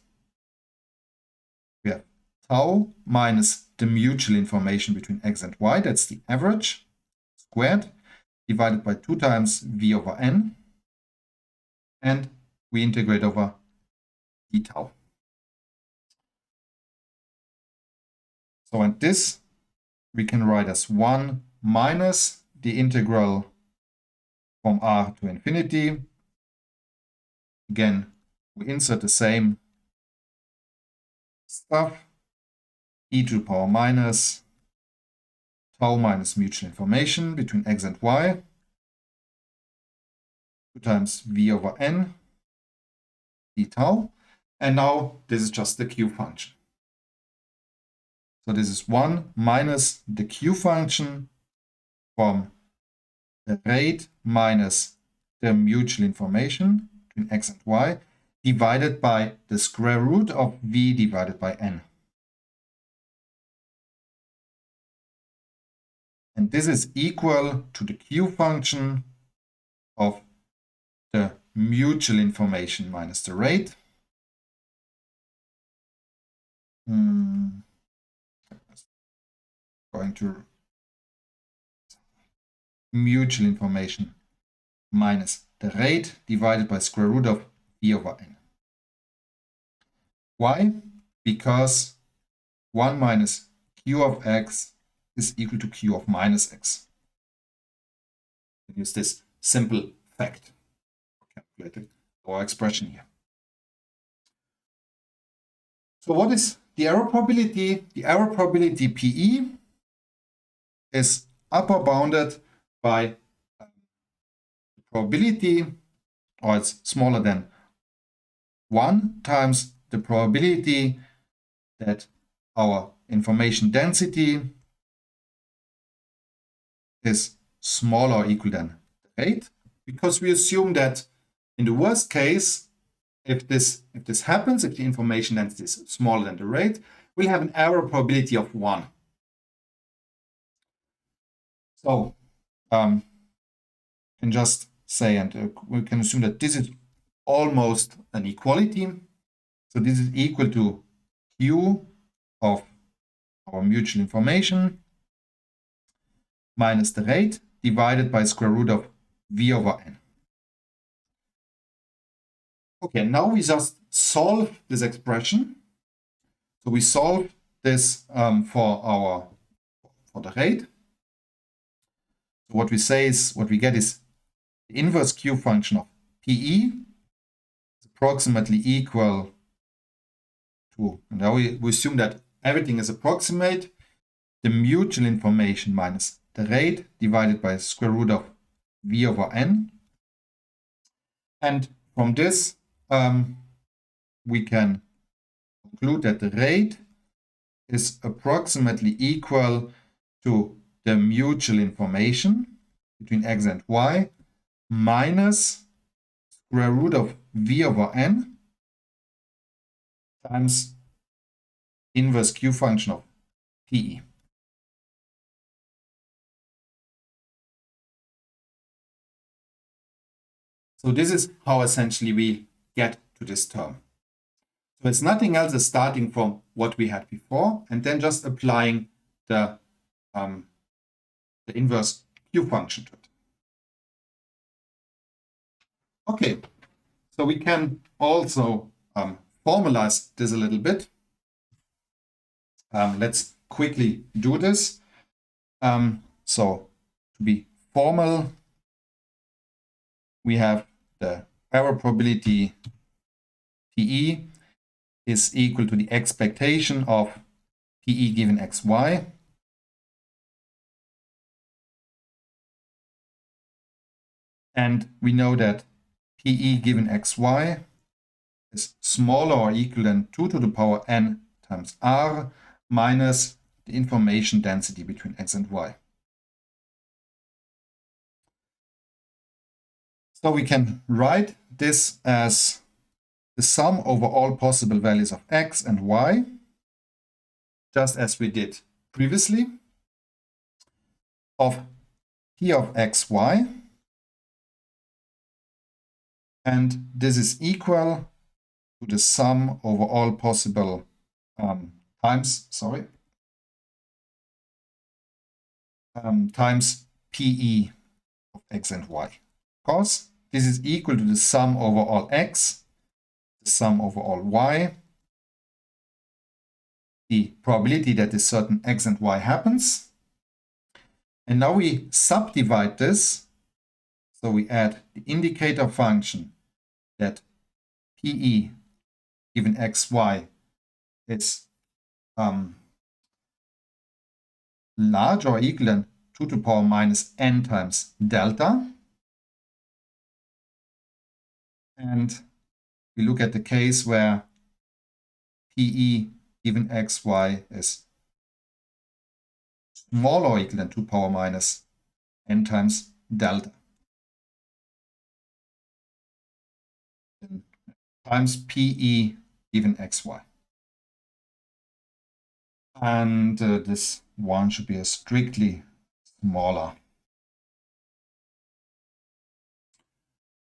we have tau minus the mutual information between x and y, that's the average, squared, divided by 2 times v over n, and we integrate over d tau. So and this we can write as 1 minus the integral from r to infinity. Again, we insert the same stuff, e to the power minus tau minus mutual information between x and y, 2 times v over n d tau, and now this is just the Q function. So this is 1 minus the Q function from the rate minus the mutual information between x and y divided by the square root of v divided by n. And this is equal to the Q function of the mutual information minus the rate. Going to mutual information minus the rate divided by square root of v over n. Why? Because 1 minus q of x is equal to q of minus x. Use this simple fact for calculating our expression here. So what is the error probability? The error probability PE is upper bounded by the probability, or it's smaller than 1 times the probability that our information density is smaller or equal than the rate, because we assume that in the worst case, if this happens, if the information density is smaller than the rate, we'll have an error probability of 1. So can just say, and we can assume that this is almost an equality. So this is equal to Q of our mutual information minus the rate divided by square root of V over N. Okay, now we just solve this expression. So we solve this for the rate. So what we say is, what we get is the inverse Q function of PE is approximately equal to, and now we assume that everything is approximate, the mutual information minus the rate divided by square root of V over N. And from this, we can conclude that the rate is approximately equal to the mutual information between x and y minus square root of V over N times inverse Q function of PE. So this is how essentially we get to this term. So it's nothing else than starting from what we had before and then just applying the inverse Q function to it. Okay, so we can also formalize this a little bit. Let's quickly do this. So to be formal, we have the error probability PE is equal to the expectation of PE given xy and we know that PE given xy is smaller or equal than 2 to the power n times r minus the information density between x and y. So we can write this as the sum over all possible values of x and y, just as we did previously, of P of xy. And this is equal to the sum over all possible times PE of x and y. Of course, this is equal to the sum over all x, the sum over all y, the probability that a certain x and y happens. And now we subdivide this. So we add the indicator function that PE given xy is larger or equal than 2 to the power minus n times delta. And we look at the case where PE given xy is smaller or equal than 2 to the power minus n times delta. Times PE given xy. And this one should be a strictly smaller.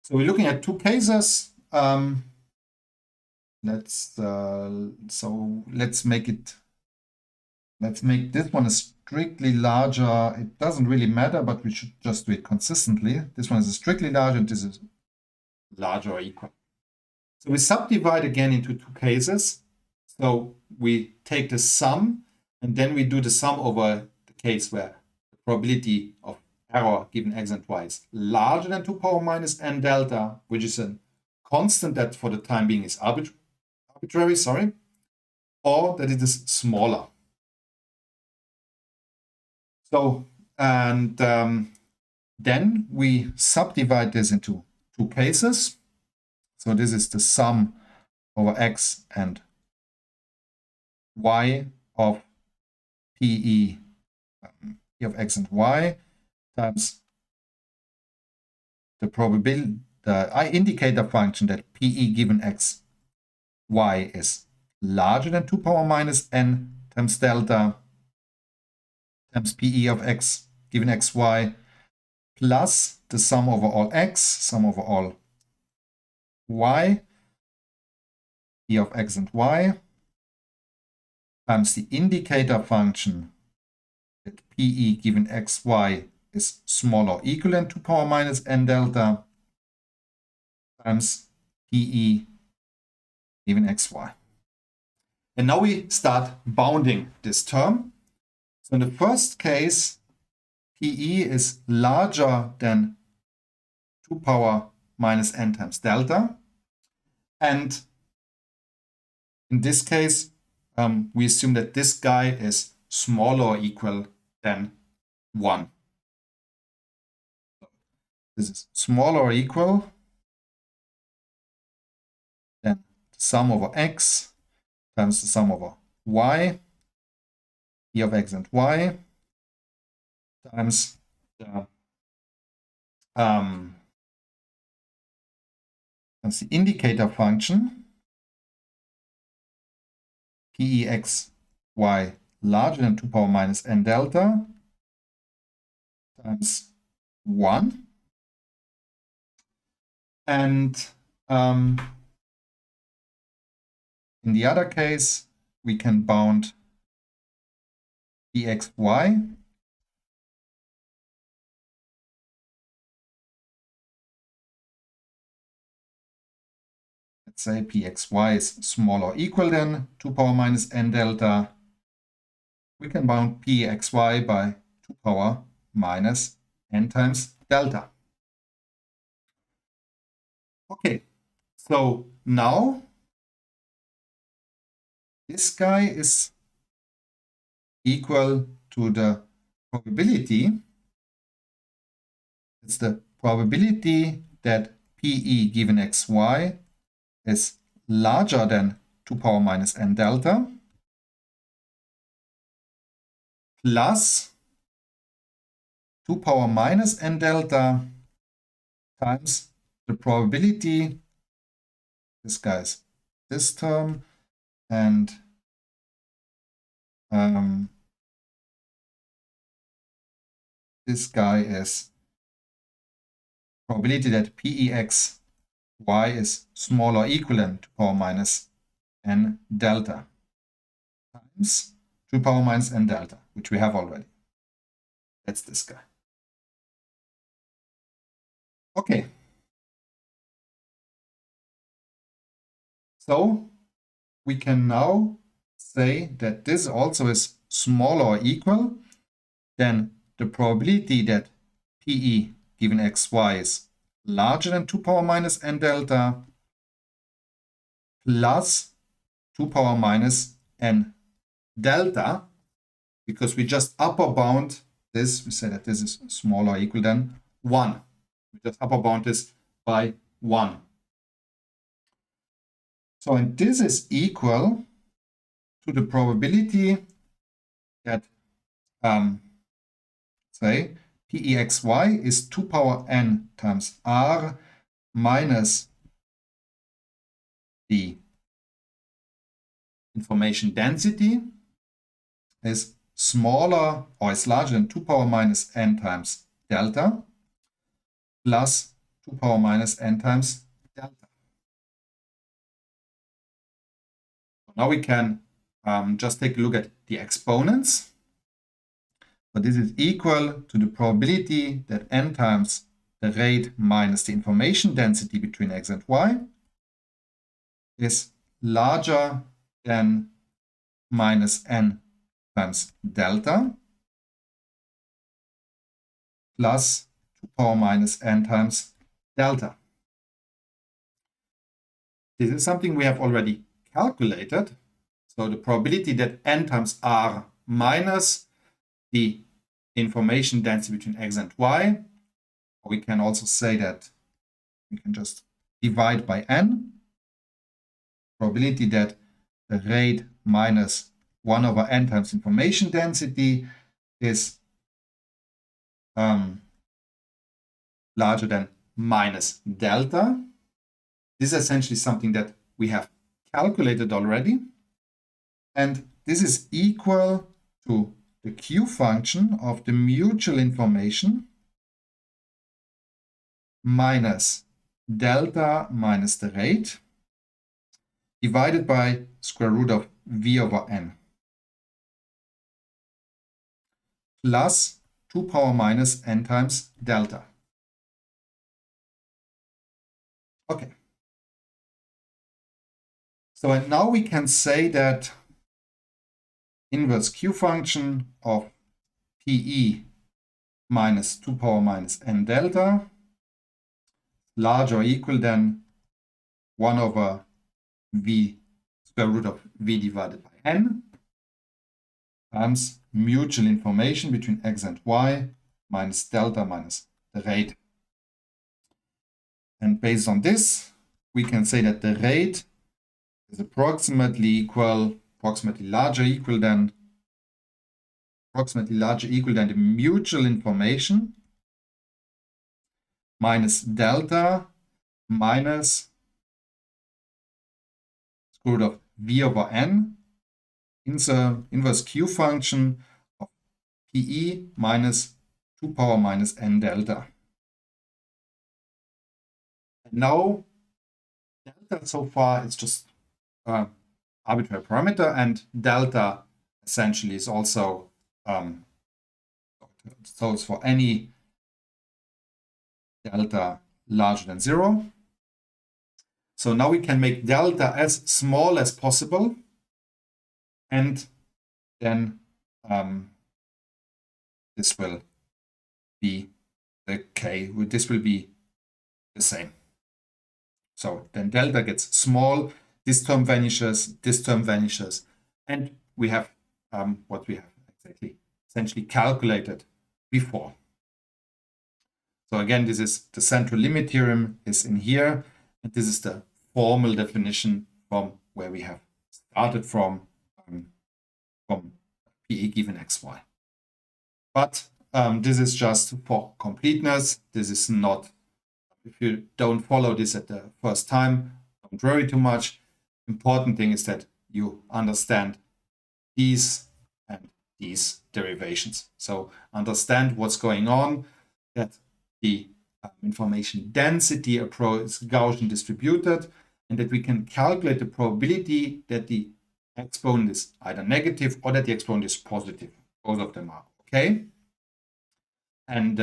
So we're looking at two cases. Let's make this one a strictly larger. It doesn't really matter, but we should just do it consistently. This one is a strictly larger and this is larger or equal. So we subdivide again into two cases. So we take the sum and then we do the sum over the case where the probability of error given x and y is larger than 2 to the power minus n delta, which is a constant that for the time being is arbitrary, or that it is smaller. So, and then we subdivide this into two cases. So this is the sum over x and y of PE of x and y times the probability, the indicator function that PE given x, y is larger than 2 power minus n times delta times PE of x given x, y plus the sum over all x, sum over all y, P of x and y times the indicator function that PE given x, y is smaller or equal than 2 power minus n delta times PE given x, y. And now we start bounding this term. So in the first case, PE is larger than 2 power minus n times delta. And in this case, we assume that this guy is smaller or equal than 1. This is smaller or equal than the sum over x times the sum over y, P of x and y, times the indicator function PEX y larger than 2 power minus n delta times 1. And in the other case, we can bound PXY let's say PXY is smaller or equal than 2 power minus n delta. We can bound PXY by 2 power minus n times delta. Okay, so now this guy is equal to the probability. It's the probability that PE given xy is larger than 2 power minus n delta plus 2 power minus n delta times the probability, this guy's this term, and this guy is probability that PEX y is smaller or equal than 2 power minus n delta times 2 power minus n delta, which we have already. That's this guy. Okay. So we can now say that this also is smaller or equal than the probability that PE given xy is larger than 2 power minus n delta plus 2 power minus n delta, because we just upper bound this, we say that this is smaller or equal than 1. We just upper bound this by 1. So, and this is equal to the probability that, say, PEXY is 2 power n times r minus the information density is smaller or is larger than 2 power minus n times delta plus 2 power minus n times delta. Now we can just take a look at the exponents. But this is equal to the probability that n times the rate minus the information density between x and y is larger than minus n times delta plus 2 power minus n times delta. This is something we have already calculated. So the probability that n times r minus the information density between x and y, or we can also say that we can just divide by n. probability that the rate minus 1 over n times information density is larger than minus delta. This is essentially something that we have calculated already. And this is equal to the Q function of the mutual information minus delta minus the rate divided by square root of v over n plus 2 power minus n times delta. Okay. So and now we can say that inverse Q function of PE minus 2 power minus n delta larger or equal than 1 over v square root of v divided by n times mutual information between x and y minus delta minus the rate. And based on this, we can say that the rate is approximately larger equal than the mutual information minus delta minus square root of v over n in the inverse Q function of PE minus 2 power minus n delta. And now delta so far is just arbitrary parameter, and delta essentially is also so it's for any delta larger than 0. So now we can make delta as small as possible, and then this will be this will be the same. So then delta gets small, this term vanishes, and we have what we have essentially calculated before. So again, this is the central limit theorem is in here, and this is the formal definition from where we have started from PE given xy. But this is just for completeness. This is not, if you don't follow this at the first time, don't worry too much. Important thing is that you understand these and these derivations. So understand what's going on, that the information density approach is Gaussian distributed, and that we can calculate the probability that the exponent is either negative or that the exponent is positive. Both of them are okay. And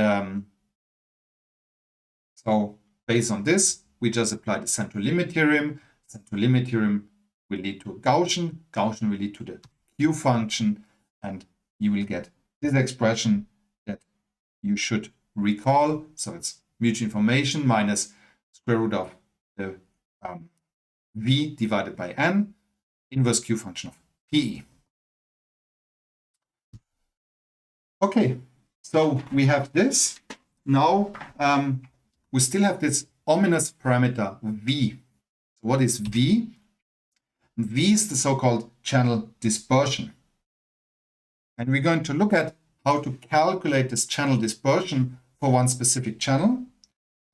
so based on this, we just apply the central limit theorem. Central limit theorem will lead to a Gaussian. Gaussian will lead to the Q function, and you will get this expression that you should recall. So it's mutual information minus square root of the v divided by n, inverse Q function of PE. Okay, so we have this. Now we still have this ominous parameter v. So what is v? V is the so-called channel dispersion. And we're going to look at how to calculate this channel dispersion for one specific channel,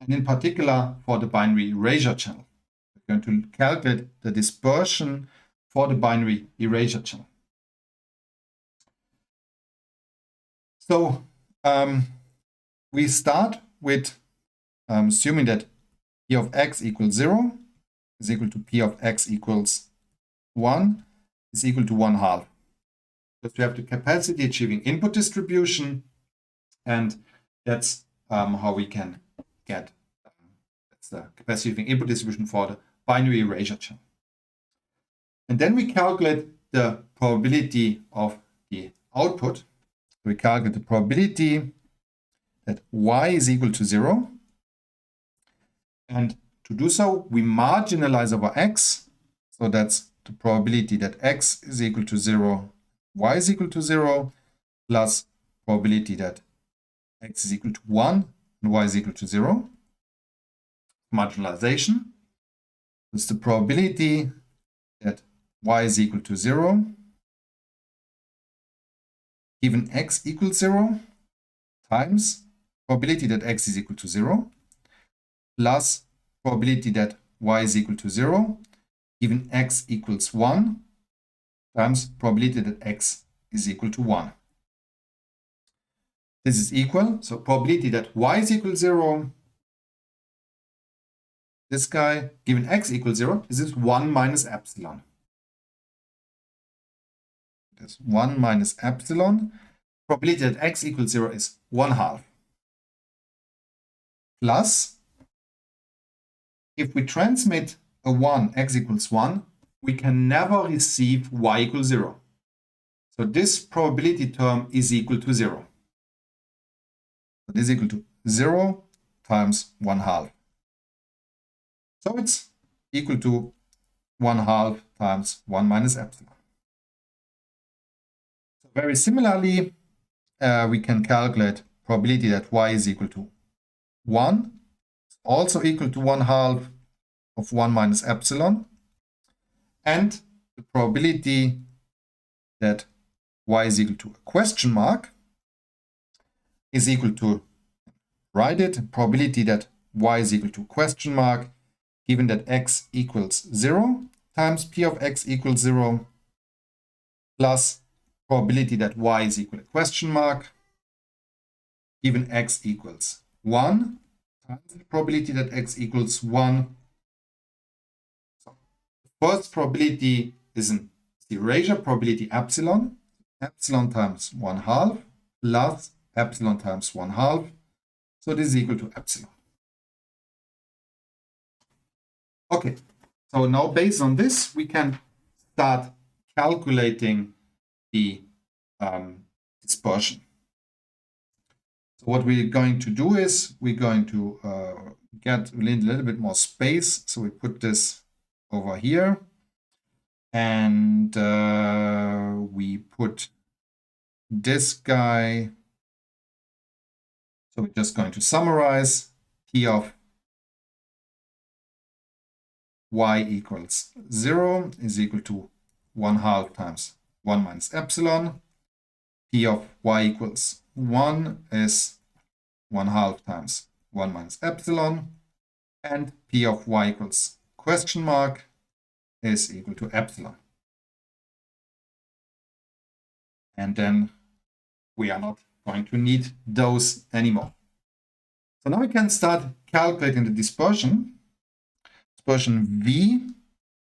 and in particular for the binary erasure channel. We're going to calculate the dispersion for the binary erasure channel. So we start with assuming that p of x equals 0 is equal to p of x equals 1 is equal to 1/2. Because we have the capacity achieving input distribution, and that's how we can get that's the capacity achieving input distribution for the binary erasure channel. And then we calculate the probability of the output. We calculate the probability that y is equal to 0. And to do so, we marginalize over x. So that's the probability that x is equal to 0, y is equal to 0, plus probability that x is equal to 1 and y is equal to 0. Marginalization. That's the probability that y is equal to 0, given x equals 0, times probability that x is equal to 0, plus probability that y is equal to 0, given x equals 1, times probability that x is equal to 1. This is equal, so probability that y is equal to 0, this guy, given x equals 0, this is 1 minus epsilon. That's 1 minus epsilon. Probability that x equals 0 is 1/2. Plus, if we transmit a 1, x equals 1, we can never receive y equals 0. So this probability term is equal to 0. So this is equal to 0 times 1/2. So it's equal to 1/2 times 1 minus epsilon. So very similarly, we can calculate probability that y is equal to 1, also equal to 1/2 of 1 minus epsilon, and the probability that y is equal to a question mark is equal to, write it, probability that y is equal to question mark, given that x equals 0, times p of x equals 0, plus probability that y is equal to question mark, given x equals 1, times the probability that x equals 1. So the first probability is an erasure probability epsilon, epsilon times 1/2, plus epsilon times 1/2. So this is equal to epsilon. Okay, so now based on this, we can start calculating the dispersion. So what we're going to do is we're going to get a little bit more space. So we put this over here, and we put this guy. So we're just going to summarize T of y equals 0 is equal to 1/2 times 1 minus epsilon. P of y equals 1 is 1/2 times 1 minus epsilon. And P of y equals question mark is equal to epsilon. And then we are not going to need those anymore. So now we can start calculating the dispersion. Dispersion V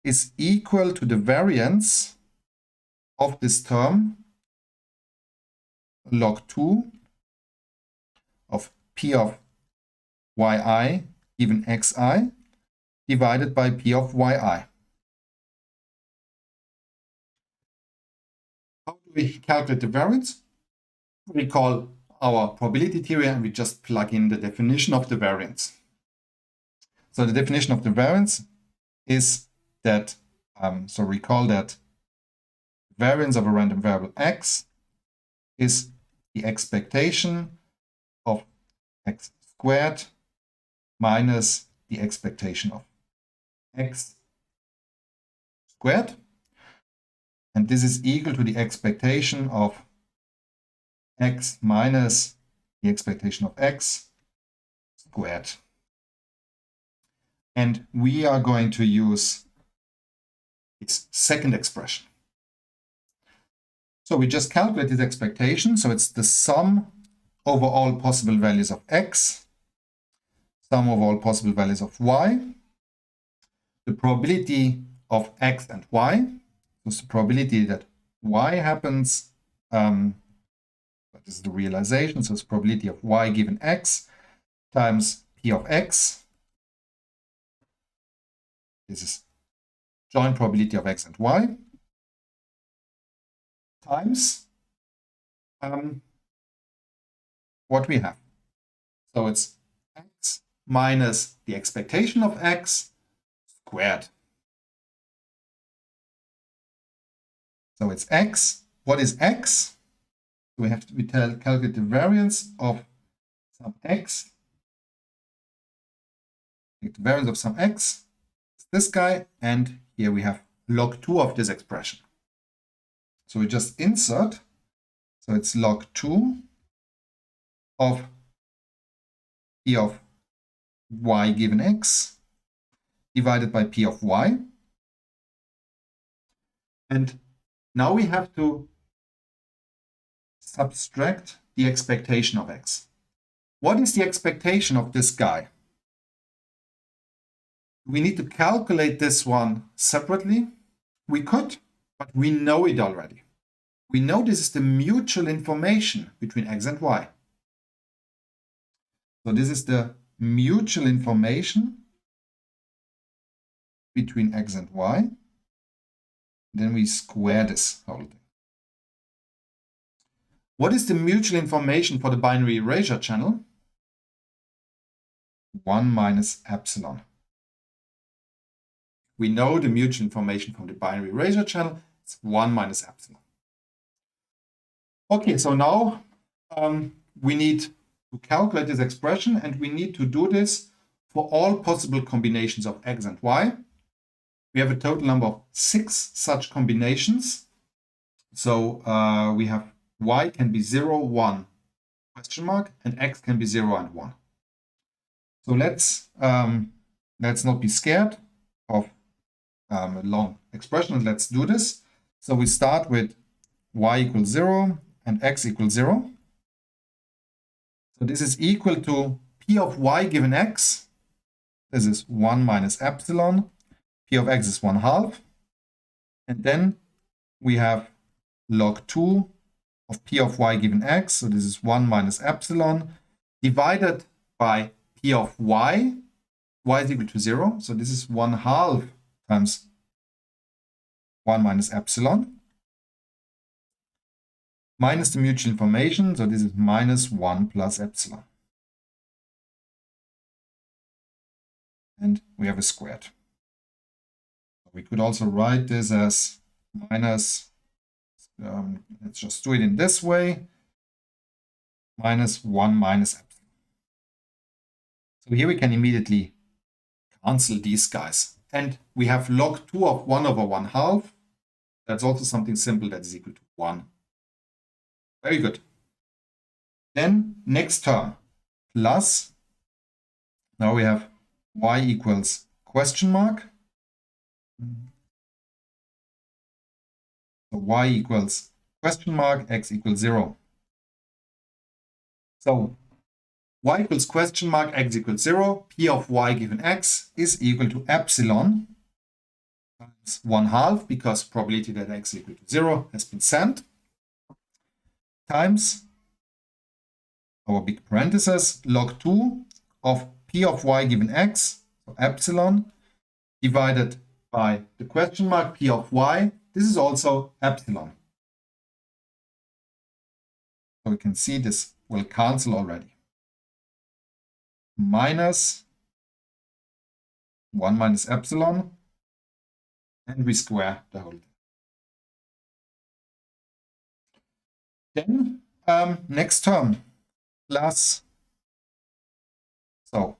is equal to the variance of this term log 2 of P of yi given xi divided by P of yi. How do we calculate the variance? We call our probability theory and we just plug in the definition of the variance. So the definition of the variance is that, so recall that variance of a random variable x is the expectation of x squared minus the expectation of x squared. And this is equal to the expectation of x minus the expectation of x squared. And we are going to use its second expression. So we just calculate this expectation. So it's the sum over all possible values of x, sum over all possible values of y, the probability of x and y. So the probability that y happens, that is the realization. So it's probability of y given x times p of x. This is joint probability of x and y times what we have. So it's x minus the expectation of x squared. So it's x. What is x? We have to calculate the variance of some x. The variance of some x is this guy, and here we have log 2 of this expression. So we just insert, so it's log 2 of p of y given x divided by p of y. And now we have to subtract the expectation of x. What is the expectation of this guy? We need to calculate this one separately. We could, but we know it already. We know this is the mutual information between x and y. So this is the mutual information between x and y. Then we square this whole thing. What is the mutual information for the binary erasure channel? 1 minus epsilon. We know the mutual information from the binary erasure channel. It's 1 minus epsilon. Okay, so now we need to calculate this expression, and we need to do this for all possible combinations of x and y. We have a total number of 6 such combinations. So we have y can be 0, 1, question mark, and x can be 0 and 1. So let's not be scared of a long expression, and let's do this. So we start with y equals 0 and x equals 0. So this is equal to p of y given x. This is 1 minus epsilon. P of x is 1/2. And then we have log 2 of p of y given x. So this is 1 minus epsilon divided by p of y. Y is equal to 0. So this is 1/2 times 1 minus epsilon. Minus the mutual information. So this is minus 1 plus epsilon. And we have a squared. We could also write this as minus, let's just do it in this way, minus 1 minus epsilon. So here we can immediately cancel these guys. And we have log 2 of 1 over 1/2. That's also something simple that is equal to 1. Very good. Then next term, plus, now we have y equals question mark. So y equals question mark, x equals 0. So y equals question mark, x equals 0. P of y given x is equal to epsilon times 1/2, because probability that x is equal to 0 has been sent, times our big parenthesis, log 2 of p of y given x, so epsilon, divided by the question mark p of y. This is also epsilon. So we can see this will cancel already. Minus 1 minus epsilon, and we square the whole thing. Then next term, plus, so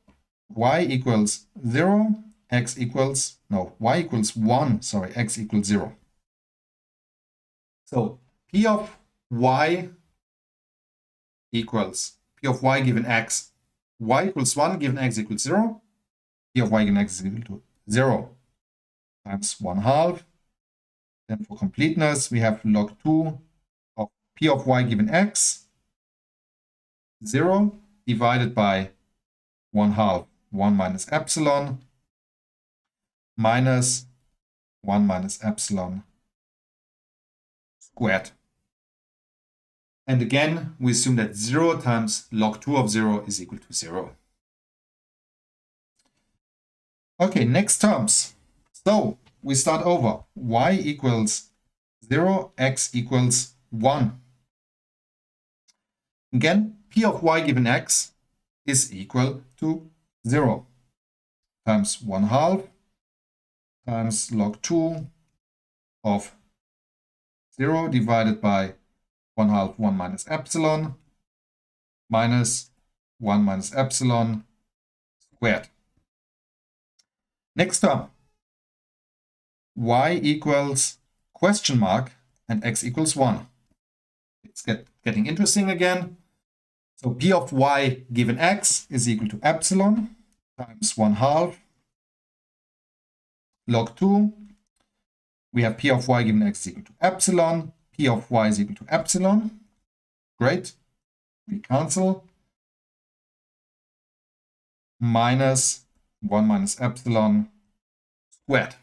y equals 0, x equals, no, y equals 1, sorry, x equals 0. So p of y equals p of y given x, y equals 1 given x equals 0, p of y given x is equal to 0 times 1/2. Then for completeness, we have log 2 of p of y given x, 0, divided by 1/2, 1 minus epsilon, minus 1 minus epsilon squared. And again, we assume that 0 times log 2 of 0 is equal to 0. Okay, next terms. So we start over. Y equals 0, x equals 1. Again, p of y given x is equal to 0 times 1/2 times log 2 of 0 divided by 1/2, 1 minus epsilon, minus 1 minus epsilon squared. Next term. y equals question mark and x equals 1. It's getting interesting again. So p of y given x is equal to epsilon times 1/2 log 2. We have p of y given x is equal to epsilon. P of y is equal to epsilon. Great. We cancel. Minus 1 minus epsilon squared.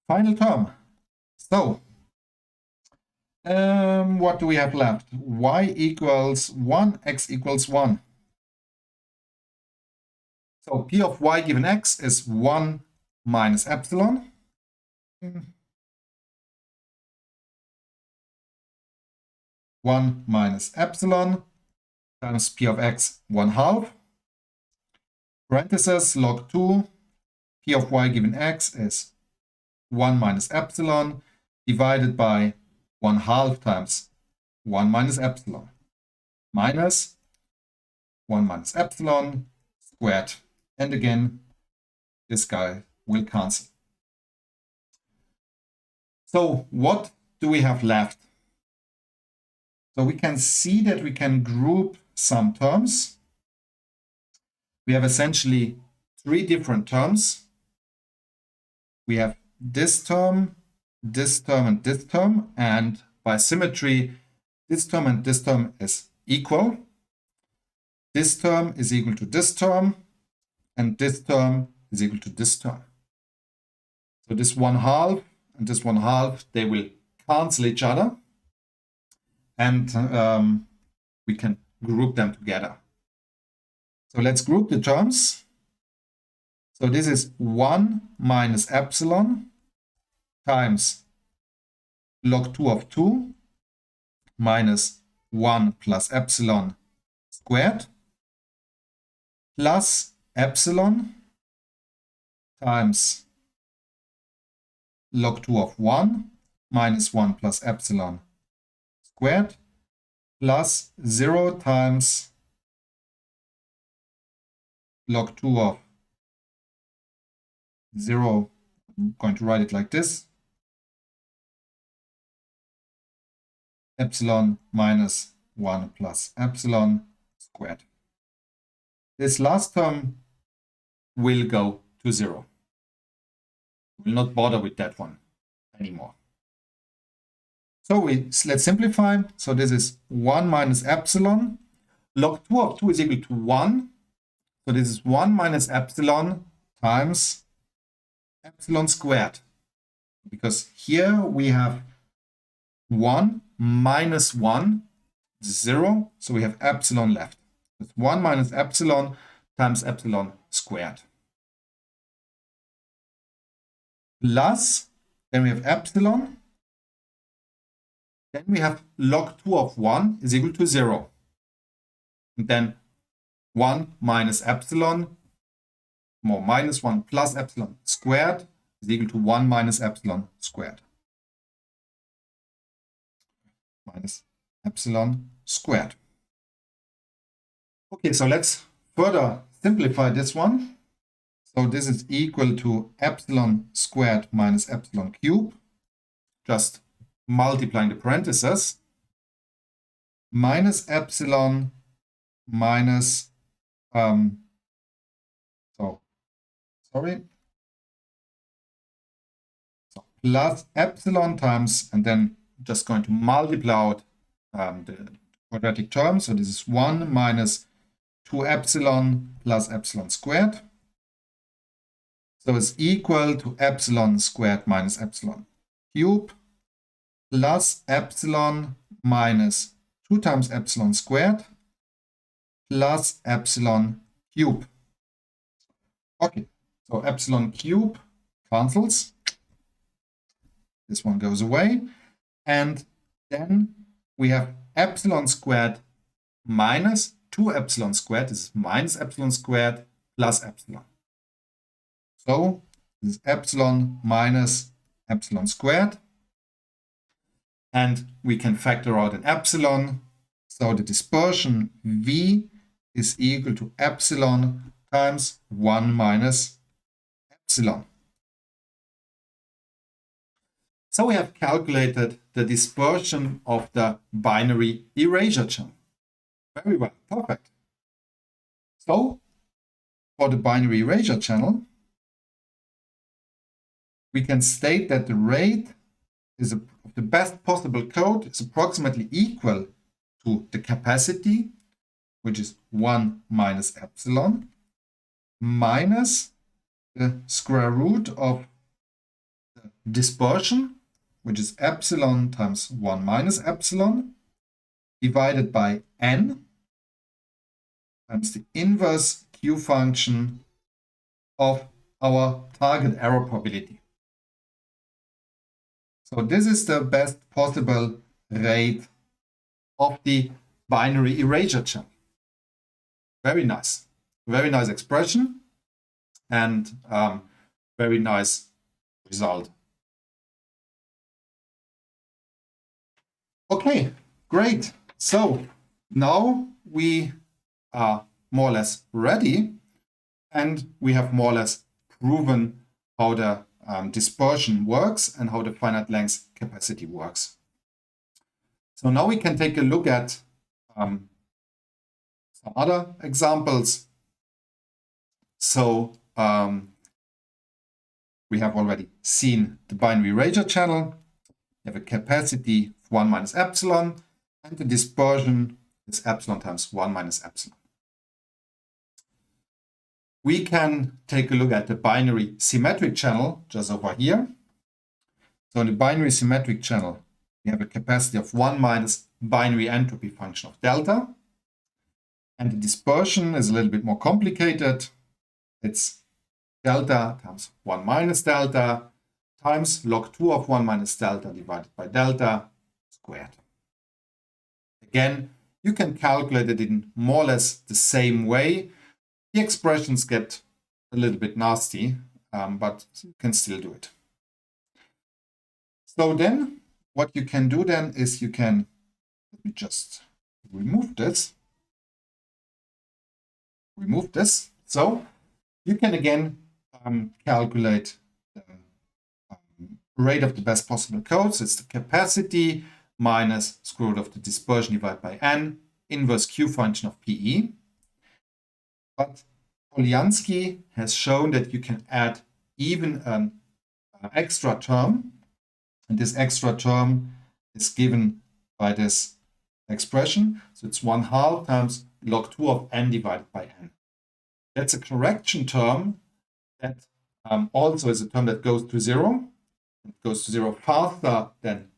Final term. So, what do we have left? Y equals 1, x equals 1. So p of y given x is 1 minus epsilon. 1 minus epsilon times p of x 1/2. Parenthesis log 2. P of y given x is 1 minus epsilon divided by 1/2 times 1 minus epsilon minus 1 minus epsilon squared. And again, this guy will cancel. So what do we have left? So we can see that we can group some terms. We have essentially 3 different terms. We have this term, this term, and this term. And by symmetry, this term and this term is equal. This term is equal to this term, and this term is equal to this term. So this 1/2 and this 1/2, they will cancel each other. And we can group them together. So let's group the terms. So this is 1 minus epsilon times log 2 of 2 minus 1 plus epsilon squared plus epsilon times log 2 of 1 minus 1 plus epsilon squared plus 0 times log 2 of 0. I'm going to write it like this. Epsilon minus 1 plus epsilon squared. This last term will go to 0. We'll not bother with that one anymore. So let's simplify. So this is 1 minus epsilon. Log 2 of 2 is equal to 1. So this is 1 minus epsilon times epsilon squared. Because here we have 1 minus 1, 0. So we have epsilon left. It's 1 minus epsilon times epsilon squared. Plus, then we have epsilon. Then we have log 2 of 1 is equal to 0. And then 1 minus epsilon, more minus 1 plus epsilon squared is equal to 1 minus epsilon squared. Minus epsilon squared. Okay, so let's further simplify this one. So this is equal to epsilon squared minus epsilon cubed. Just multiplying the parentheses. Minus epsilon minus, plus epsilon times, and then just going to multiply out the quadratic term. So this is 1 minus 2 epsilon plus epsilon squared. So it's equal to epsilon squared minus epsilon cubed plus epsilon minus 2 times epsilon squared plus epsilon cubed. Okay, so epsilon cubed cancels. This one goes away. And then we have epsilon squared minus 2 epsilon squared. This is minus epsilon squared plus epsilon. So this is epsilon minus epsilon squared. And we can factor out an epsilon. So the dispersion V is equal to epsilon times 1 minus epsilon. So we have calculated the dispersion of the binary erasure channel. Very well, perfect. So for the binary erasure channel, we can state that the rate of the best possible code is approximately equal to the capacity, which is 1 minus epsilon, minus the square root of the dispersion, which is epsilon times 1 minus epsilon, divided by n times the inverse Q function of our target error probability. So this is the best possible rate of the binary erasure channel. Very nice expression and very nice result. Okay, great. So now we are more or less ready, and we have more or less proven how the dispersion works and how the finite length capacity works. So now we can take a look at some other examples. So we have already seen the binary erasure channel. We have a capacity of 1 minus epsilon, and the dispersion is epsilon times 1 minus epsilon. We can take a look at the binary symmetric channel just over here. So in the binary symmetric channel, we have a capacity of 1 minus binary entropy function of delta. And the dispersion is a little bit more complicated. It's delta times 1 minus delta times log 2 of 1 minus delta divided by delta squared. Again, you can calculate it in more or less the same way. The expressions get a little bit nasty, but you can still do it. So then, what you can do then is you can, let me just remove this. So you can again calculate the rate of the best possible code. So it's the capacity minus square root of the dispersion divided by n, inverse Q function of PE. But Polyansky has shown that you can add even an extra term, and this extra term is given by this expression. So it's 1/2 times log 2 of n divided by n. That's a correction term that also is a term that goes to 0. It goes to 0 faster than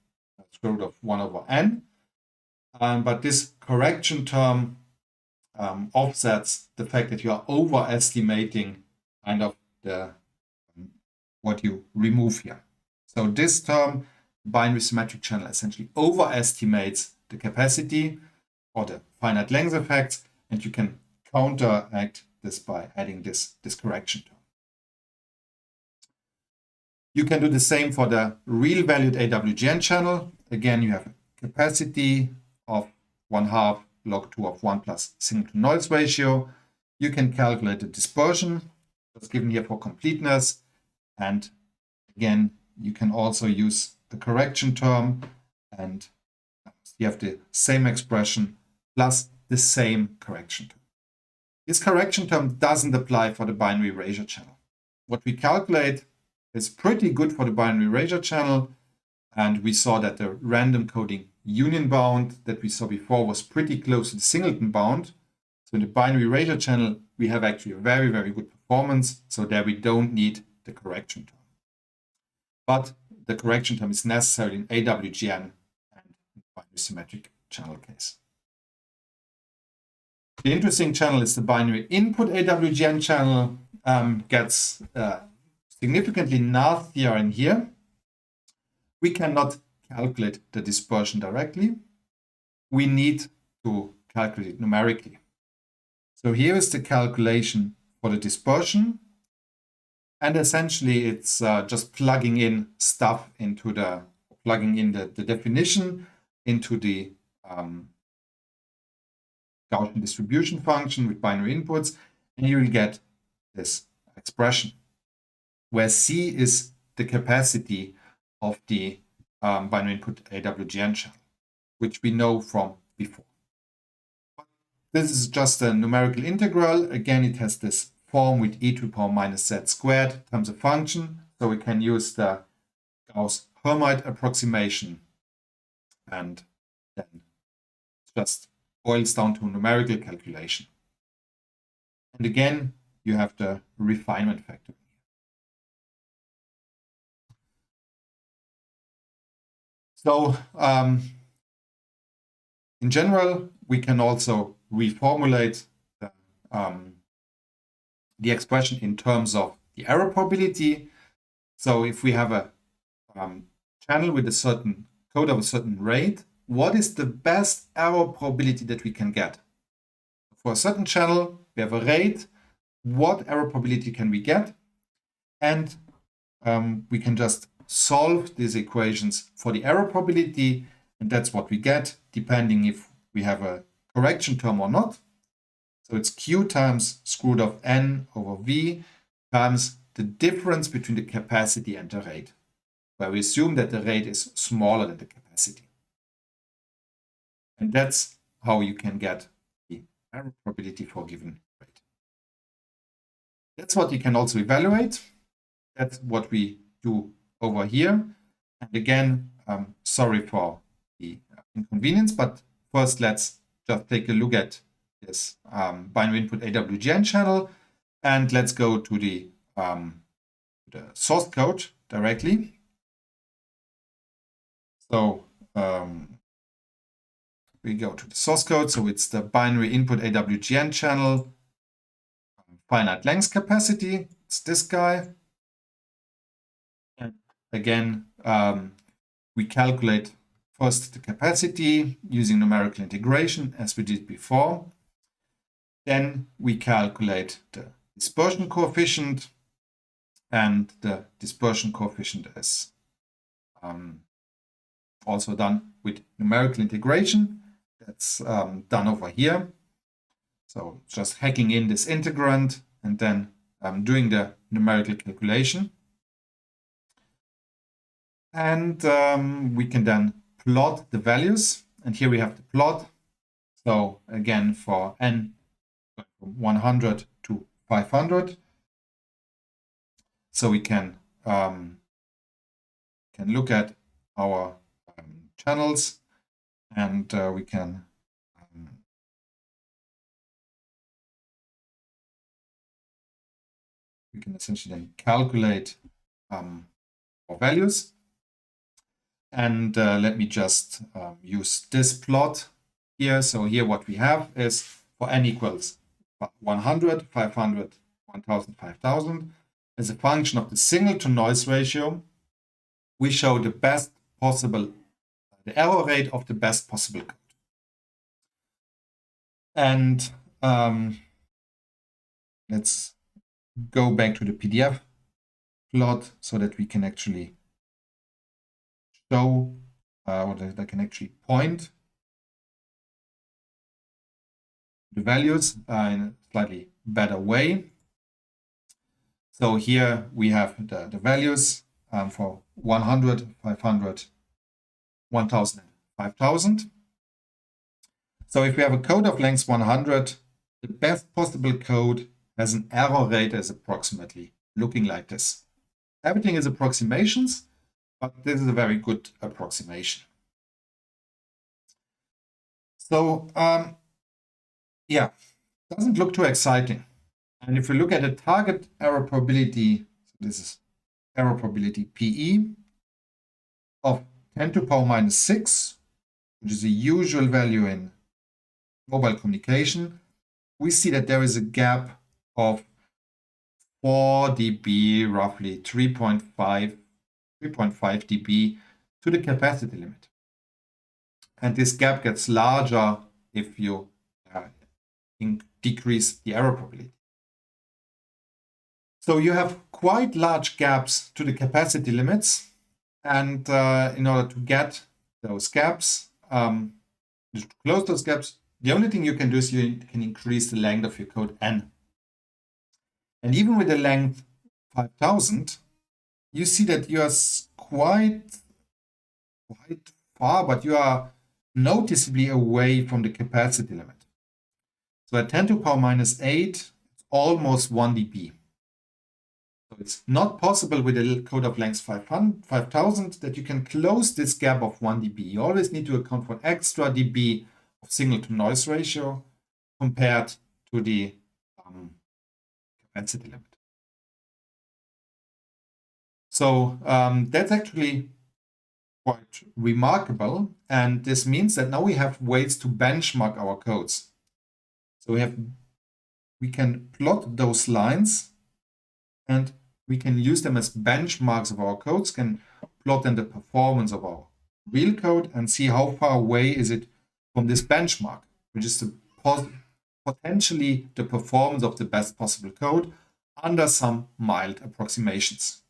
square root of 1 over n. But this correction term offsets the fact that you are overestimating kind of the what you remove here. So this term, binary symmetric channel, essentially overestimates the capacity or the finite length effects, and you can counteract this by adding this correction term. You can do the same for the real valued AWGN channel. Again, you have a capacity of 1/2 log 2 of 1 plus signal to noise ratio. You can calculate the dispersion that's given here for completeness. And again, you can also use the correction term, and you have the same expression plus the same correction term. This correction term doesn't apply for the binary erasure channel. What we calculate is pretty good for the binary erasure channel, and we saw that the random coding union bound that we saw before was pretty close to the singleton bound. So in the binary erasure channel, we have actually a very, very good performance. So there we don't need the correction term. But the correction term is necessary in AWGN and in binary symmetric channel case. The interesting channel is the binary input AWGN channel. Gets significantly nastier in here. We cannot calculate the dispersion directly. We need to calculate it numerically. So here is the calculation for the dispersion. And essentially it's just plugging in stuff into plugging in the definition into the Gaussian distribution function with binary inputs, and you will get this expression, where C is the capacity of the binary input AWGN channel, which we know from before. This is just a numerical integral. Again, it has this form with e to the power minus z squared times a function. So we can use the Gauss-Hermite approximation, and then it just boils down to numerical calculation. And again, you have the refinement factor. So in general, we can also reformulate the expression in terms of the error probability. So if we have a channel with a certain code of a certain rate, what is the best error probability that we can get? For a certain channel, we have a rate. What error probability can we get? And we can just solve these equations for the error probability, and that's what we get, depending if we have a correction term or not. So it's Q times square root of N over V times the difference between the capacity and the rate, where we assume that the rate is smaller than the capacity. And that's how you can get the error probability for a given rate. That's what you can also evaluate. That's what we do over here. And again, sorry for the inconvenience, but first let's just take a look at this binary input AWGN channel, and let's go to the source code directly. So we go to the source code. So it's the binary input AWGN channel, finite length capacity. It's this guy. And again, we calculate first the capacity using numerical integration as we did before. Then we calculate the dispersion coefficient, and the dispersion coefficient is also done with numerical integration. That's done over here. So just hacking in this integrand and then doing the numerical calculation. And we can then plot the values. And here we have the plot. So again, for n from 100 to 500. So we can look at our channels, and we can essentially then calculate our values. And let me just use this plot here. So here what we have is for n equals 100, 500, 1000, 5000. As a function of the signal to noise ratio, we show the best possible, the error rate of the best possible code. And let's go back to the PDF plot so that we can actually show, or that I can actually point the values in a slightly better way. So here we have the values for 100, 500, 1000, 5000. So if we have a code of length 100, the best possible code has an error rate as approximately looking like this. Everything is approximations, but this is a very good approximation. So yeah, doesn't look too exciting. And if we look at the target error probability, so this is error probability PE of 10 to the power minus 6, which is a usual value in mobile communication, we see that there is a gap of 4 dB, roughly 3.5 dB to the capacity limit. And this gap gets larger if you decrease the error probability. So you have quite large gaps to the capacity limits. And in order to get those gaps, to close those gaps, the only thing you can do is you can increase the length of your code n. And even with the length 5000, you see that you are quite quite far, but you are noticeably away from the capacity limit. So at 10 to the power minus 8, it's almost 1 dB. So it's not possible with a code of length 5000 that you can close this gap of 1 dB. You always need to account for an extra dB of signal to noise ratio compared to the capacity limit. So that's actually quite remarkable. And this means that now we have ways to benchmark our codes. So we can plot those lines and we can use them as benchmarks of our codes, can plot then the performance of our real code and see how far away is it from this benchmark, which is potentially the performance of the best possible code under some mild approximations.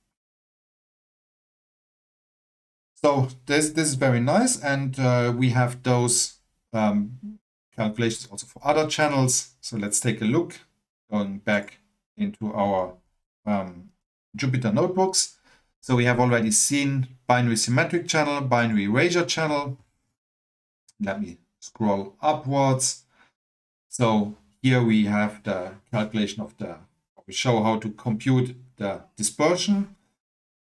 So this is very nice, and we have those calculations also for other channels. So let's take a look, going back into our Jupyter notebooks. So we have already seen binary symmetric channel, binary erasure channel. Let me scroll upwards. So here we have the calculation of we show how to compute the dispersion,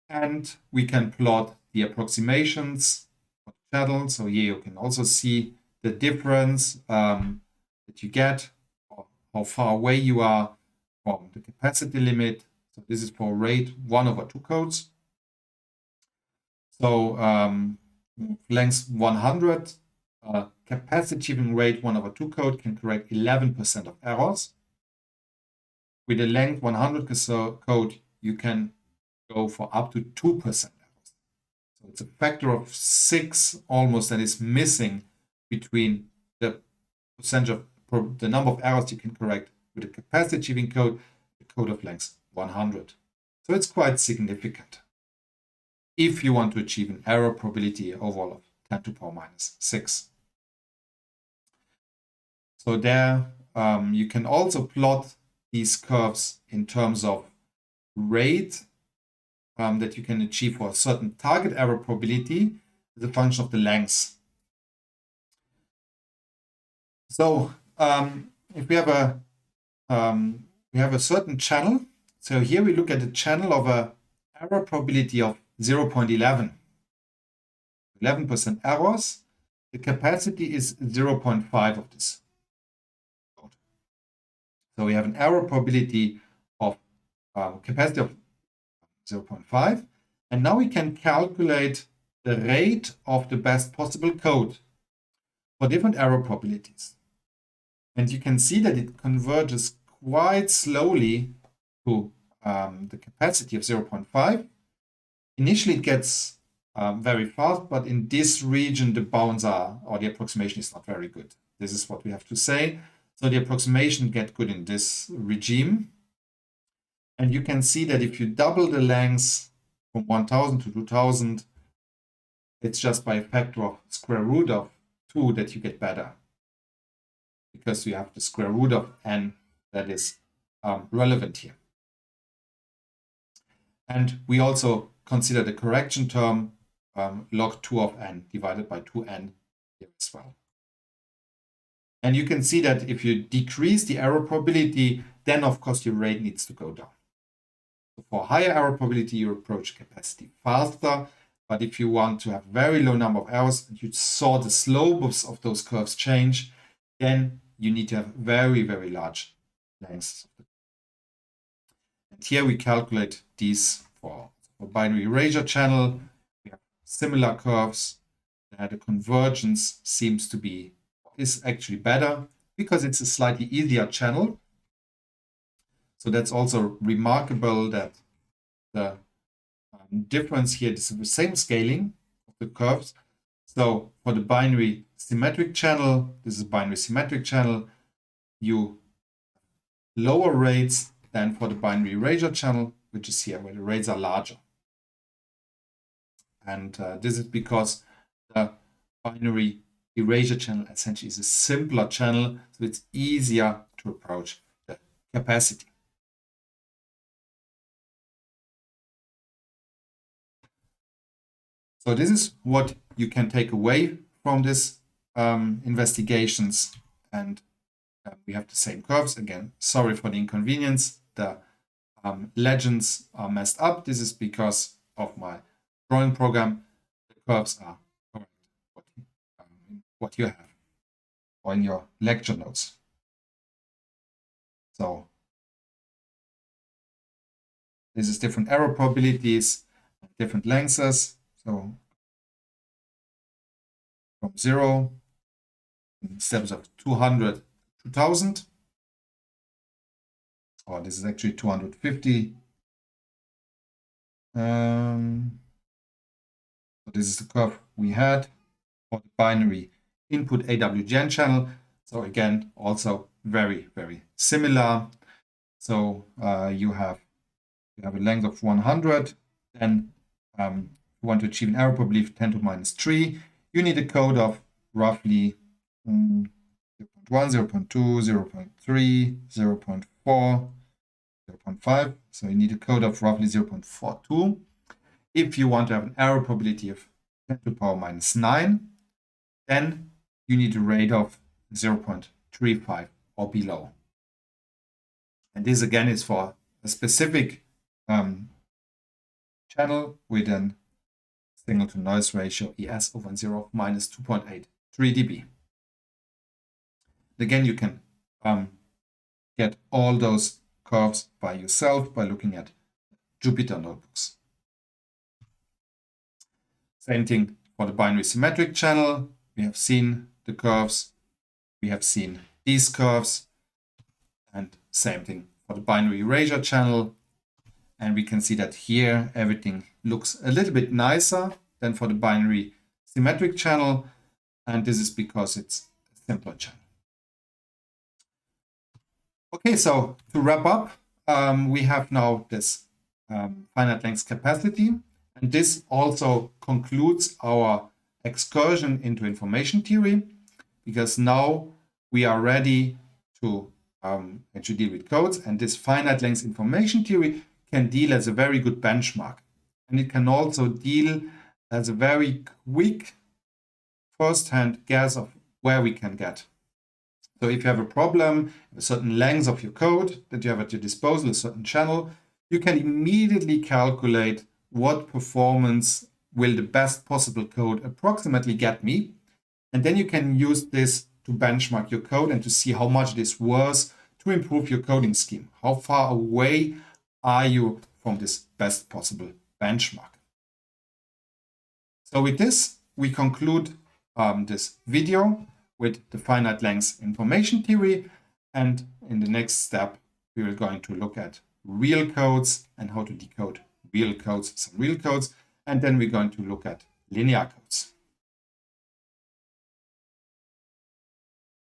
and we can plot the approximations for the channel. So here you can also see the difference that you get, or how far away you are from the capacity limit. So this is for rate 1/2 codes. So length 100, capacity achieving rate 1/2 code can correct 11% of errors. With a length 100 code, you can go for up to 2% errors. So it's a factor of 6 almost that is missing between the percentage of the number of errors you can correct with a capacity achieving code, the code of length 100. So it's quite significant if you want to achieve an error probability overall of 10 to the power minus 6. So there you can also plot these curves in terms of rate that you can achieve for a certain target error probability as a function of the length. So if we have a certain channel, so here we look at the channel of a error probability of 0.11, 11% errors. The capacity is 0.5 of this code. So we have an error probability of capacity of 0.5, and now we can calculate the rate of the best possible code for different error probabilities. And you can see that it converges quite slowly to the capacity of 0.5. Initially, it gets very fast, but in this region, the bounds are, or the approximation is not very good. This is what we have to say. So the approximation gets good in this regime. And you can see that if you double the length from 1000 to 2000, it's just by a factor of square root of 2 that you get better, because you have the square root of n that is relevant here. And we also consider the correction term log 2 of n divided by 2n here as well. And you can see that if you decrease the error probability, then of course your rate needs to go down. So for higher error probability, you approach capacity faster. But if you want to have very low number of errors, and you saw the slopes of those curves change, then you need to have very, very large lengths. And here we calculate these for binary erasure channel. We have similar curves. The convergence seems to be, is actually better because it's a slightly easier channel. So that's also remarkable that the difference here is the same scaling of the curves. So for the binary symmetric channel, this is binary symmetric channel, you lower rates than for the binary erasure channel, which is here where the rates are larger. And this is because the binary erasure channel essentially is a simpler channel, so it's easier to approach the capacity. So this is what you can take away from this investigations, and we have the same curves. Again, sorry for the inconvenience. The legends are messed up. This is because of my drawing program. The curves are correct, what you have on your lecture notes. So this is different error probabilities, different lengths. So from 0, in steps of 200, 2000. Or this is actually 250. So this is the curve we had for the binary input AWGN channel. So again, also very, very similar. So you have a length of 100, then you want to achieve an error probability of 10 to minus 3. You need a code of roughly 0.1, 0.2, 0.3, 0.4, 0.5. So you need a code of roughly 0.42. If you want to have an error probability of 10 to the power minus 9, then you need a rate of 0.35 or below. And this again is for a specific channel with a signal to noise ratio ES over 0 of minus 2.83 dB. Again, you can get all those curves by yourself by looking at Jupyter notebooks. Same thing for the binary symmetric channel. We have seen the curves. We have seen these curves. And same thing for the binary erasure channel. And we can see that here everything looks a little bit nicer than for the binary symmetric channel. And this is because it's a simpler channel. Okay, so to wrap up, we have now this finite length capacity. And this also concludes our excursion into information theory, because now we are ready to actually deal with codes. And this finite length information theory can deal as a very good benchmark. And it can also deal as a very quick first-hand guess of where we can get. So if you have a problem, a certain length of your code that you have at your disposal, a certain channel, you can immediately calculate what performance will the best possible code approximately get me. And then you can use this to benchmark your code and to see how much it is worth to improve your coding scheme. How far away are you from this best possible benchmark? So with this, we conclude this video with the finite length information theory. And in the next step, we are going to look at real codes and how to decode real codes, some real codes. And then we're going to look at linear codes.